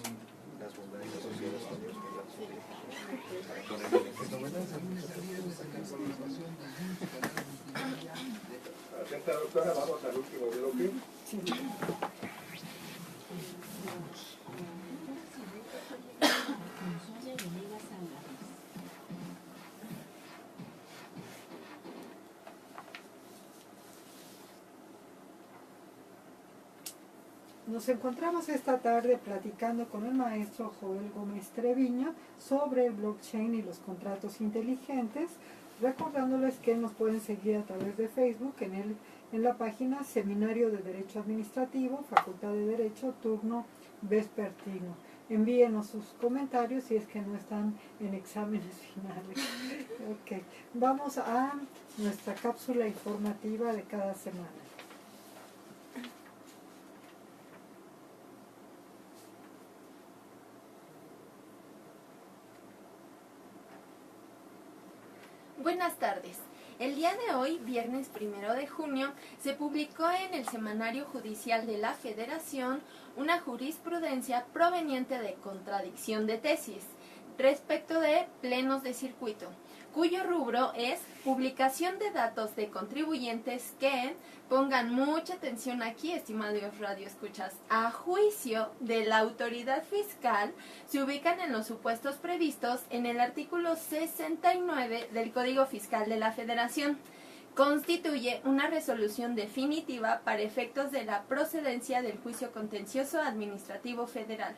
las bondades asociadas con los contratos inteligentes. Para ponerlo en Atenta, doctora, vamos al último bloque. Sí. Nos encontramos esta tarde platicando con el maestro Joel Gómez Treviño sobre el blockchain y los contratos inteligentes, recordándoles que nos pueden seguir a través de Facebook en el en la página Seminario de Derecho Administrativo, Facultad de Derecho, turno vespertino. Envíenos sus comentarios si es que no están en exámenes finales. Ok, vamos a nuestra cápsula informativa de cada semana. Buenas tardes. El día de hoy, viernes 1 de junio, se publicó en el Semanario Judicial de la Federación una jurisprudencia proveniente de contradicción de tesis respecto de plenos de circuito, cuyo rubro es publicación de datos de contribuyentes que, pongan mucha atención aquí, estimados radioescuchas, a juicio de la autoridad fiscal, se ubican en los supuestos previstos en el artículo 69 del Código Fiscal de la Federación. Constituye una resolución definitiva para efectos de la procedencia del juicio contencioso administrativo federal.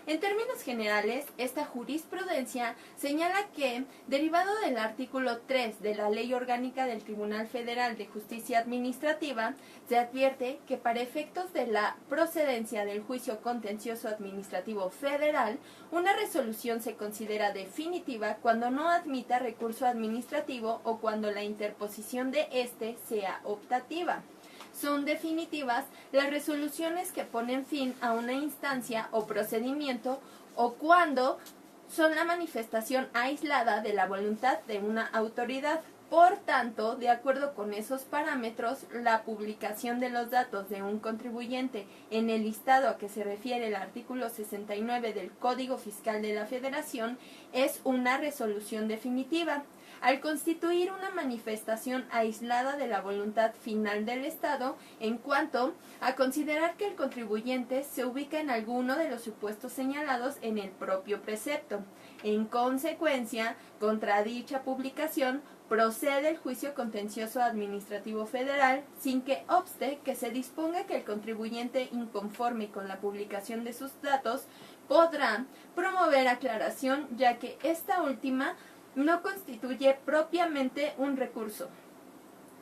En términos generales, esta jurisprudencia señala que, derivado del artículo 3 de la Ley Orgánica del Tribunal Federal de Justicia Administrativa, se advierte que para efectos de la procedencia del juicio contencioso administrativo federal, una resolución se considera definitiva cuando no admita recurso administrativo o cuando la interposición de éste sea optativa. Son definitivas las resoluciones que ponen fin a una instancia o procedimiento o cuando son la manifestación aislada de la voluntad de una autoridad. Por tanto, de acuerdo con esos parámetros, la publicación de los datos de un contribuyente en el listado a que se refiere el artículo 69 del Código Fiscal de la Federación es una resolución definitiva. Al constituir una manifestación aislada de la voluntad final del Estado en cuanto a considerar que el contribuyente se ubica en alguno de los supuestos señalados en el propio precepto. En consecuencia, contra dicha publicación, procede el juicio contencioso administrativo federal sin que obste que se disponga que el contribuyente inconforme con la publicación de sus datos podrá promover aclaración, ya que esta última no constituye propiamente un recurso.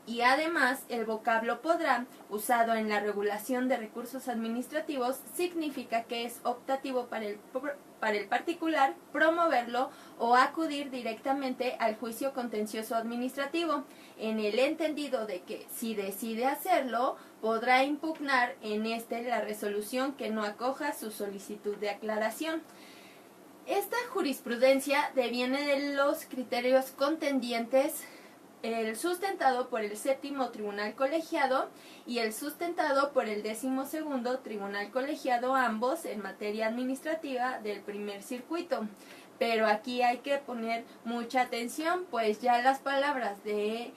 Y además, el vocablo podrá, usado en la regulación de recursos administrativos, significa que es optativo para el particular promoverlo o acudir directamente al juicio contencioso administrativo, en el entendido de que, si decide hacerlo, podrá impugnar en este la resolución que no acoja su solicitud de aclaración. Esta jurisprudencia deviene de los criterios contendientes, el sustentado por el séptimo tribunal colegiado y el sustentado por el 12º tribunal colegiado, ambos en materia administrativa del primer circuito. Pero aquí hay que poner mucha atención, pues ya las palabras que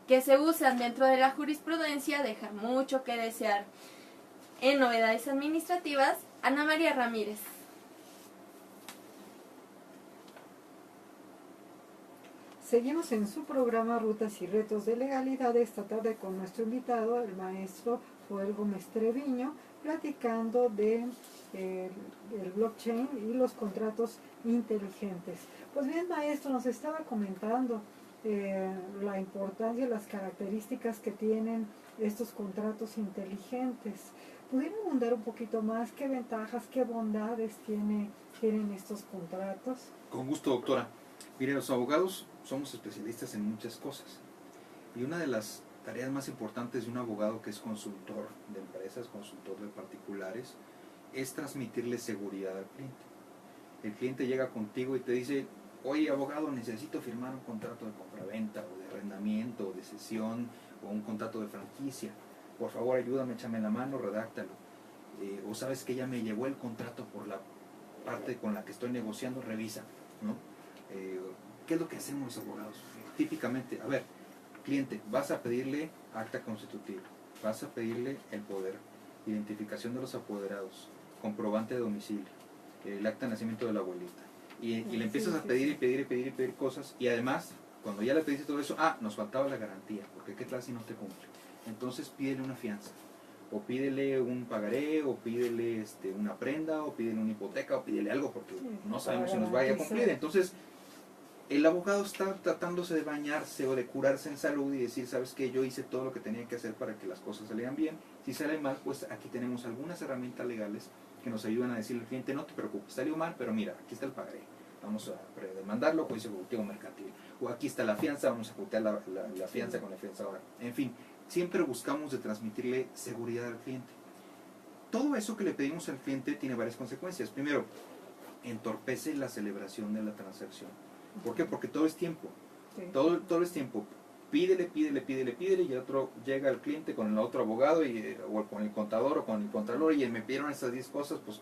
se usan dentro de la jurisprudencia dejan mucho que desear. En novedades administrativas, Ana María Ramírez. Seguimos en su programa Rutas y Retos de Legalidad esta tarde con nuestro invitado, el maestro Joel Gómez Treviño, platicando de el blockchain y los contratos inteligentes. Pues bien, maestro, nos estaba comentando la importancia y las características que tienen estos contratos inteligentes. ¿Pudieran abundar un poquito más? ¿Qué ventajas, qué bondades tienen estos contratos? Con gusto, doctora. Mire, los abogados somos especialistas en muchas cosas. Y una de las tareas más importantes de un abogado que es consultor de empresas, consultor de particulares, es transmitirle seguridad al cliente. El cliente llega contigo y te dice: oye, abogado, necesito firmar un contrato de compraventa o de arrendamiento o de cesión o un contrato de franquicia. Por favor, ayúdame, échame la mano, redáctalo. O sabes que ya me llegó el contrato por la parte con la que estoy negociando, revisa, ¿no? ¿Qué es lo que hacemos los abogados? Típicamente, a ver, cliente, vas a pedirle acta constitutiva, vas a pedirle el poder, identificación de los apoderados, comprobante de domicilio, el acta de nacimiento de la abuelita, y le empiezas a pedir y pedir cosas, y además, cuando ya le pediste todo eso, nos faltaba la garantía, porque qué tal si no te cumple. Entonces pídele una fianza, o pídele un pagaré, o pídele una prenda, o pídele una hipoteca, o pídele algo, porque no sabemos si nos vaya a cumplir. Entonces, el abogado está tratándose de bañarse o de curarse en salud y decir, ¿sabes qué? Yo hice todo lo que tenía que hacer para que las cosas salieran bien. Si sale mal, pues aquí tenemos algunas herramientas legales que nos ayudan a decirle al cliente, no te preocupes, salió mal, pero mira, aquí está el pagaré. Vamos a demandarlo, juicio ejecutivo mercantil. O aquí está la fianza, vamos a ejecutar la fianza con la fianzadora. En fin, siempre buscamos de transmitirle seguridad al cliente. Todo eso que le pedimos al cliente tiene varias consecuencias. Primero, entorpece la celebración de la transacción. ¿Por qué? Porque todo es tiempo. Sí. Todo es tiempo. Pídele, y el otro llega al cliente con el otro abogado o con el contador o con el contralor y me pidieron esas 10 cosas, pues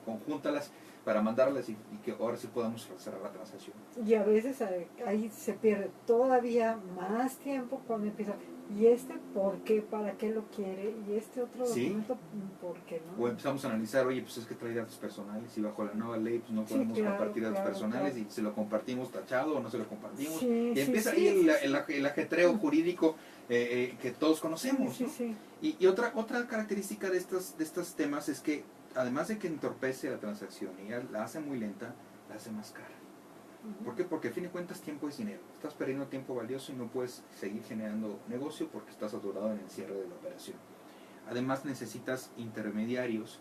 conjúntalas para mandarlas y que ahora sí podamos cerrar la transacción. Y a veces ahí se pierde todavía más tiempo cuando empieza. ¿Y por qué? ¿Para qué lo quiere? ¿Y este otro Sí. documento? ¿Por qué no? O empezamos a analizar, oye, pues es que trae datos personales y bajo la nueva ley pues no podemos compartir datos personales y se lo compartimos tachado o no se lo compartimos. Sí, y empieza sí, ahí sí. el ajetreo jurídico que todos conocemos. Sí, ¿no? sí. Y otra característica de estos temas es que además de que entorpece la transacción y la hace muy lenta, la hace más cara. ¿Por qué? Porque a fin de cuentas tiempo es dinero. Estás perdiendo tiempo valioso y no puedes seguir generando negocio porque estás atorado en el cierre de la operación. Además necesitas intermediarios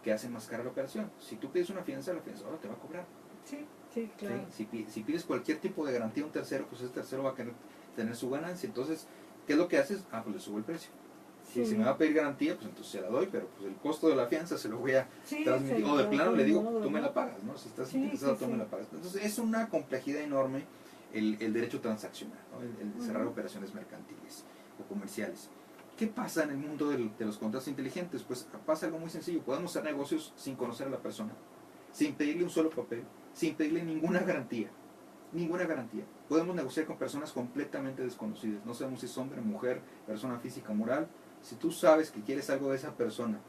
que hacen más cara la operación. Si tú pides una fianza, la fianzadora te va a cobrar. Sí, sí, claro. ¿Sí? Si pides cualquier tipo de garantía a un tercero, pues ese tercero va a querer tener su ganancia. Entonces, ¿qué es lo que haces? Pues le subo el precio. Sí. Y si me va a pedir garantía, pues entonces se la doy, pero pues el costo de la fianza se lo voy a transmitir. Sí, O de plano le digo, modo, tú me ¿no? la pagas, ¿no? Si estás Sí, interesado, sí, tú me sí. la pagas. Entonces es una complejidad enorme el derecho transaccional, ¿no? El cerrar operaciones mercantiles o comerciales. ¿Qué pasa en el mundo de los contratos inteligentes? Pues pasa algo muy sencillo. Podemos hacer negocios sin conocer a la persona, sin pedirle un solo papel, sin pedirle ninguna garantía. Ninguna garantía. Podemos negociar con personas completamente desconocidas. No sabemos si es hombre, mujer, persona física, moral. Si tú sabes que quieres algo de esa persona,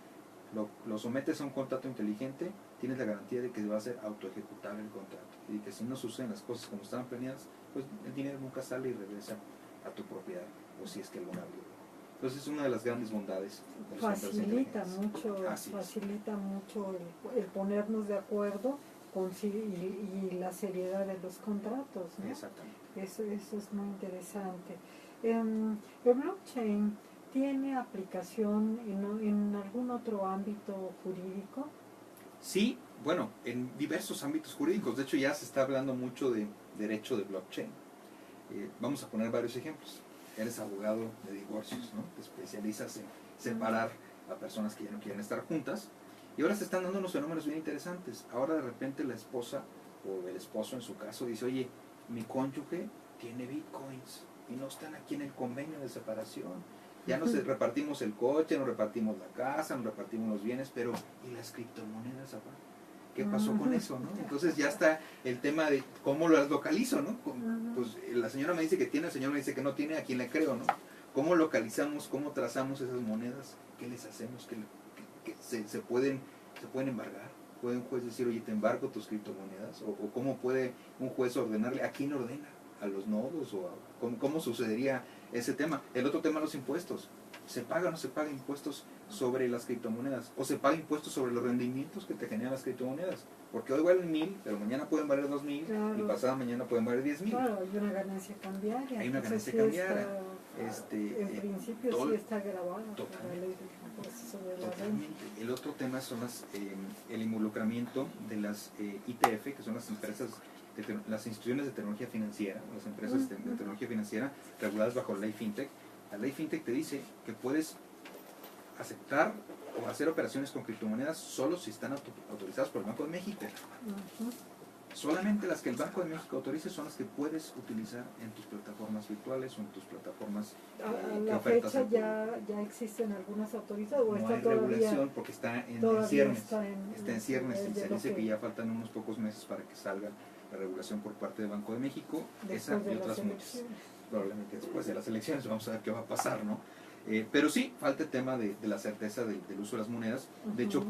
lo sometes a un contrato inteligente, tienes la garantía de que va a ser autoejecutable el contrato. Y que si no suceden las cosas como estaban planeadas, pues el dinero nunca sale y regresa a tu propiedad, o si es que alguna abrió. Entonces es una de las grandes bondades de los contratos Facilita inteligentes. mucho el ponernos de acuerdo y la seriedad de los contratos, ¿no? Exactamente. Eso es muy interesante. El blockchain tiene aplicación en algún otro ámbito jurídico. Sí, bueno, en diversos ámbitos jurídicos. De hecho, ya se está hablando mucho de derecho de blockchain. Vamos a poner varios ejemplos. Eres abogado de divorcios, ¿no? Te especializas en separar a personas que ya no quieren estar juntas. Y ahora se están dando unos fenómenos bien interesantes. Ahora de repente la esposa o el esposo en su caso dice, oye, mi cónyuge tiene bitcoins y no están aquí en el convenio de separación. Ya nos repartimos el coche, nos repartimos la casa, nos repartimos los bienes, pero ¿y las criptomonedas, papá? ¿Qué pasó con eso, no? Entonces ya está el tema de cómo las localizo, ¿no? Pues la señora me dice que tiene, el señor me dice que no tiene, ¿a quién le creo, no? ¿Cómo localizamos, cómo trazamos esas monedas? ¿Qué les hacemos? Que se pueden embargar? ¿Puede un juez decir, oye, te embargo tus criptomonedas? ¿O cómo puede un juez ordenarle? ¿A quién ordena? ¿A los nodos? ¿O cómo sucedería ese tema? El otro tema, los impuestos. ¿Se paga o no se paga impuestos sobre las criptomonedas? ¿O se paga impuestos sobre los rendimientos que te generan las criptomonedas? Porque hoy valen 1,000, pero mañana pueden valer 2,000 Claro. y pasada mañana pueden valer 10,000. Claro, hay una ganancia cambiaria. Hay una Entonces, ganancia cambiaria. en principio sí está grabada por la ley del impuesto sobre la renta. Totalmente. El otro tema son el involucramiento de las ITF, que son las empresas, las instituciones de tecnología financiera, las empresas de tecnología financiera reguladas bajo la ley FinTech. La ley FinTech te dice que puedes aceptar o hacer operaciones con criptomonedas solo si están autorizadas por el Banco de México. Solamente las que el Banco de México autorice son las que puedes utilizar en tus plataformas virtuales o en tus plataformas A que la ofertas. fecha ya existen algunas autorizadas o No está hay todavía regulación porque está en todavía ciernes. está en ciernes. de Se lo dice que ya faltan unos pocos meses para que salga la regulación por parte del Banco de México. Esa después de y las otras muchas. elecciones. Probablemente después de las elecciones, vamos a ver qué va a pasar, ¿no? Pero sí, falta el tema de la certeza del uso de las monedas. De hecho,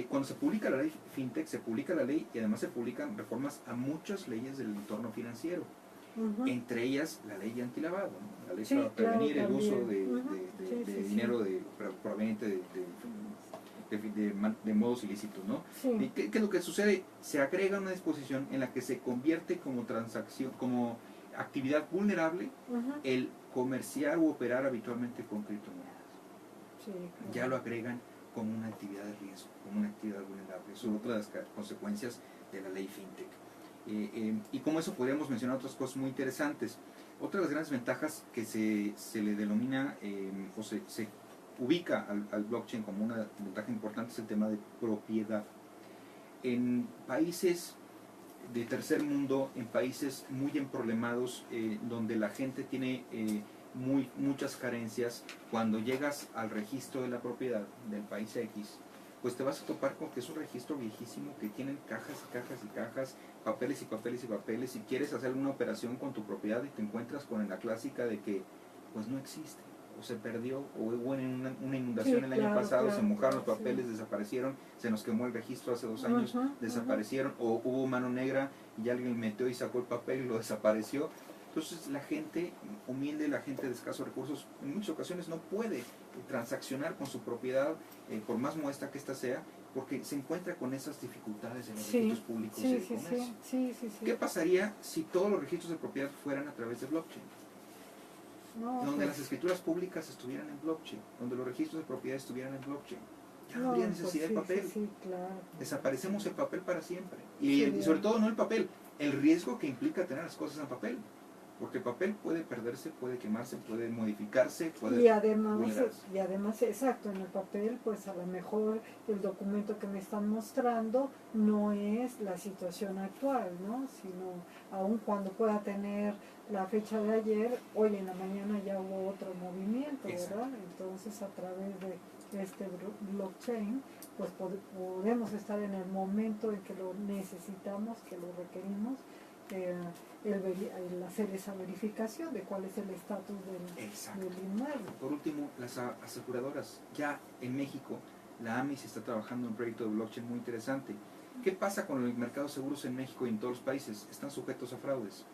cuando se publica la ley FinTech, se publica la ley y además se publican reformas a muchas leyes del entorno financiero. Entre ellas la ley antilavado, ¿no? La ley para prevenir el uso de Sí, dinero proveniente de modos ilícitos, ¿no? Sí. ¿Y qué es lo que sucede? Se agrega una disposición en la que se convierte como transacción, como actividad vulnerable Ujú. el comerciar u operar habitualmente con criptomonedas. Sí, claro. Ya lo agregan como una actividad de riesgo, como una actividad vulnerable. Eso es otra de las consecuencias de la ley FinTech. Y como eso podríamos mencionar otras cosas muy interesantes. Otra de las grandes ventajas que se le denomina o se ubica al blockchain como una ventaja importante es el tema de propiedad. En países de tercer mundo, en países muy emproblemados, donde la gente tiene muchas carencias, cuando llegas al registro de la propiedad del país X, pues te vas a topar con que es un registro viejísimo que tienen cajas y cajas y cajas, papeles y papeles y papeles, y quieres hacer una operación con tu propiedad y te encuentras con la clásica de que pues no existe, o se perdió, o hubo una inundación Sí, el año claro, pasado, claro, se mojaron los claro, papeles, sí. desaparecieron, se nos quemó el registro hace 2 años, Ujú, desaparecieron, o hubo mano negra y alguien metió y sacó el papel y lo desapareció. Entonces la gente humilde, la gente de escasos recursos, en muchas ocasiones no puede transaccionar con su propiedad, por más modesta que ésta sea, porque se encuentra con esas dificultades en los Sí, registros públicos y sí, de sí, comercio. sí. ¿Qué pasaría si todos los registros de propiedad fueran a través de blockchain? No, Donde pues, las escrituras públicas estuvieran en blockchain, donde los registros de propiedad estuvieran en blockchain. Ya no no, habría pues necesidad sí, de papel. Sí, claro. Desaparecemos el papel para siempre. Sí, Y sobre todo no el papel, el riesgo que implica tener las cosas en papel. Porque el papel puede perderse, puede quemarse, puede modificarse, puede y además, vulnerarse. exacto, en el papel, pues a lo mejor el documento que me están mostrando no es la situación actual, ¿no? Sino aun cuando pueda tener la fecha de ayer, hoy en la mañana ya hubo otro movimiento, Exacto. ¿verdad? Entonces a través de este blockchain, pues podemos estar en el momento en que lo necesitamos, que lo requerimos, el hacer esa verificación de cuál es el estatus Exacto. del inmueble. Por último, las aseguradoras. Ya en México, la AMIS está trabajando en un proyecto de blockchain muy interesante. ¿Qué pasa con el mercado de seguros en México y en todos los países? Están sujetos a fraudes.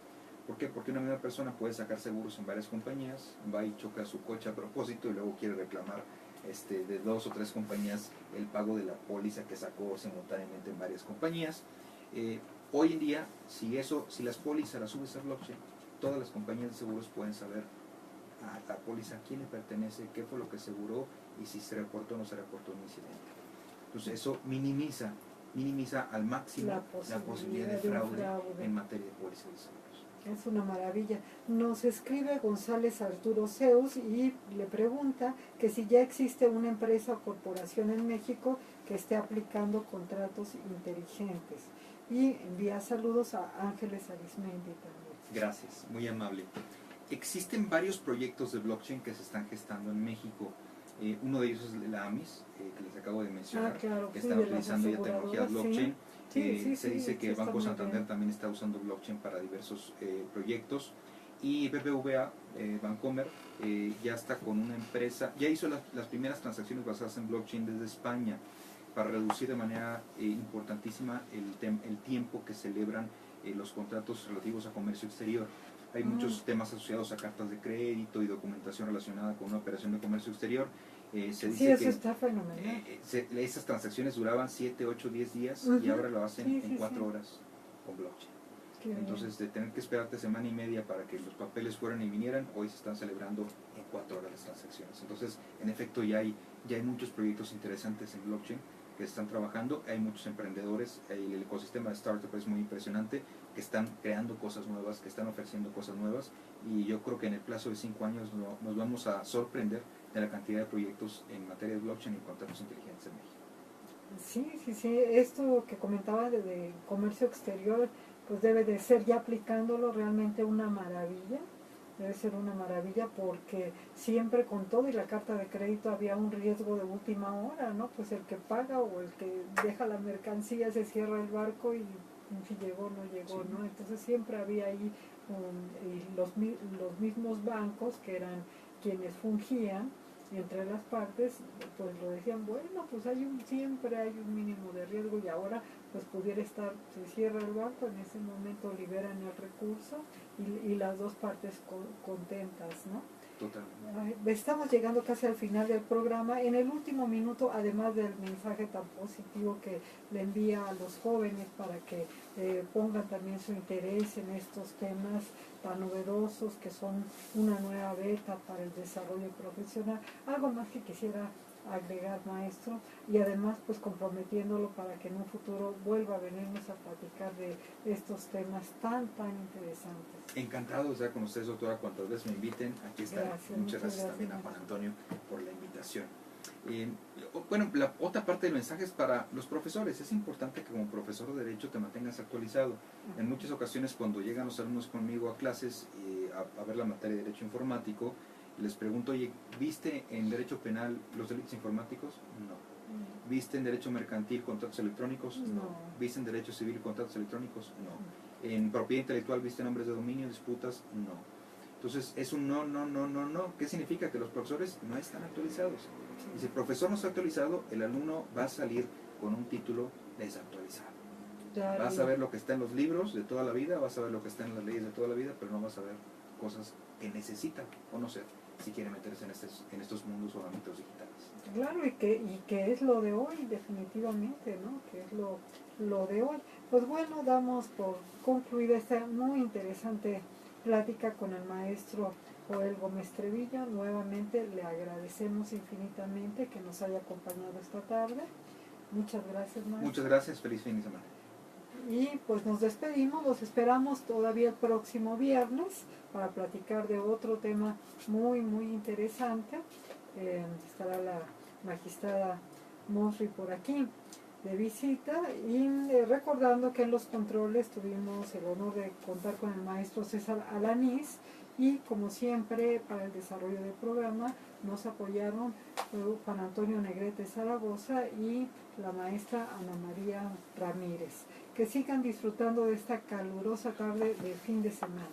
¿Por qué? Porque una misma persona puede sacar seguros en varias compañías, va y choca su coche a propósito y luego quiere reclamar de 2 o 3 compañías el pago de la póliza que sacó simultáneamente en varias compañías. Hoy en día, si las pólizas las subes a blockchain, todas las compañías de seguros pueden saber a la póliza a quién le pertenece, qué fue lo que aseguró y si se reportó o no se reportó un incidente. Entonces eso minimiza al máximo la posibilidad de fraude en materia de pólizas de seguros. Es una maravilla. Nos escribe González Arturo Zeus y le pregunta que si ya existe una empresa o corporación en México que esté aplicando contratos inteligentes. Y envía saludos a Ángeles Arismendi también. Gracias, muy amable. Existen varios proyectos de blockchain que se están gestando en México. Uno de ellos es la AMIS, que les acabo de mencionar, claro, que sí, están de las utilizando ya tecnología aseguradoras, blockchain. Se dice que está Banco muy Santander bien. también está usando blockchain para diversos proyectos. Y BBVA, Bancomer, ya está con una empresa, ya hizo las primeras transacciones basadas en blockchain desde España para reducir de manera importantísima el tiempo que celebran los contratos relativos a comercio exterior. Hay muchos temas asociados a cartas de crédito y documentación relacionada con una operación de comercio exterior. Se dice eso que está fenomenal. esas transacciones duraban 7, 8, 10 días y ahora lo hacen en 4 horas con blockchain. Qué bien. Entonces, de tener que esperarte semana y media para que los papeles fueran y vinieran, hoy se están celebrando en 4 horas las transacciones. Entonces, en efecto, ya hay muchos proyectos interesantes en blockchain que están trabajando, hay muchos emprendedores, el ecosistema de startup es muy impresionante, que están creando cosas nuevas, que están ofreciendo cosas nuevas, y yo creo que en el plazo de 5 años nos vamos a sorprender de la cantidad de proyectos en materia de blockchain y contratos inteligentes en México. Sí, esto que comentaba de comercio exterior, pues debe de ser, ya aplicándolo, realmente una maravilla. Debe ser una maravilla porque siempre con todo y la carta de crédito había un riesgo de última hora, ¿no? Pues el que paga o el que deja la mercancía se cierra el barco y si llegó no llegó, Sí. ¿no? Entonces siempre había ahí y los mismos bancos que eran quienes fungían entre las partes, pues lo decían, bueno, pues siempre hay un mínimo de riesgo y ahora pues pudiera estar, se cierra el banco, en ese momento liberan el recurso y las dos partes contentas, ¿no? Totalmente. Estamos llegando casi al final del programa. En el último minuto, además del mensaje tan positivo que le envía a los jóvenes para que pongan también su interés en estos temas tan novedosos que son una nueva beta para el desarrollo profesional, algo más que quisiera agregar, maestro, y además pues comprometiéndolo para que en un futuro vuelva a venirnos a platicar de estos temas tan interesantes. Encantado de estar con ustedes, doctora, cuantas veces me inviten, aquí está. Gracias, muchas gracias también a Juan Antonio por la invitación. Bueno, la otra parte del mensaje es para los profesores. Es importante que como profesor de Derecho te mantengas actualizado. En muchas ocasiones cuando llegan los alumnos conmigo a clases a ver la materia de Derecho Informático, les pregunto, oye, ¿viste en Derecho Penal los delitos informáticos? No. ¿Viste en Derecho Mercantil contratos electrónicos? No. ¿Viste en Derecho Civil contratos electrónicos? No. ¿En Propiedad Intelectual viste nombres de dominio, disputas? No. Entonces es un no. ¿Qué significa? Que los profesores no están actualizados. Y si el profesor no está actualizado, el alumno va a salir con un título desactualizado. Vas a ver lo que está en los libros de toda la vida, vas a ver lo que está en las leyes de toda la vida, pero no vas a ver cosas que necesitan conocer si quieren meterse en estos mundos o ámbitos digitales. Claro, y que es lo de hoy, definitivamente, ¿no? Que es lo de hoy. Pues bueno, damos por concluida esta muy interesante plática con el maestro Joel Gómez Treviño. Nuevamente le agradecemos infinitamente que nos haya acompañado esta tarde. Muchas gracias, maestro. Muchas gracias, feliz fin de semana. Y pues nos despedimos, los esperamos todavía el próximo viernes para platicar de otro tema muy interesante. Estará la magistrada Mosri por aquí de visita y recordando que en los controles tuvimos el honor de contar con el maestro César Alanís y como siempre para el desarrollo del programa nos apoyaron Juan Antonio Negrete Zaragoza y la maestra Ana María Ramírez. Que sigan disfrutando de esta calurosa tarde de fin de semana.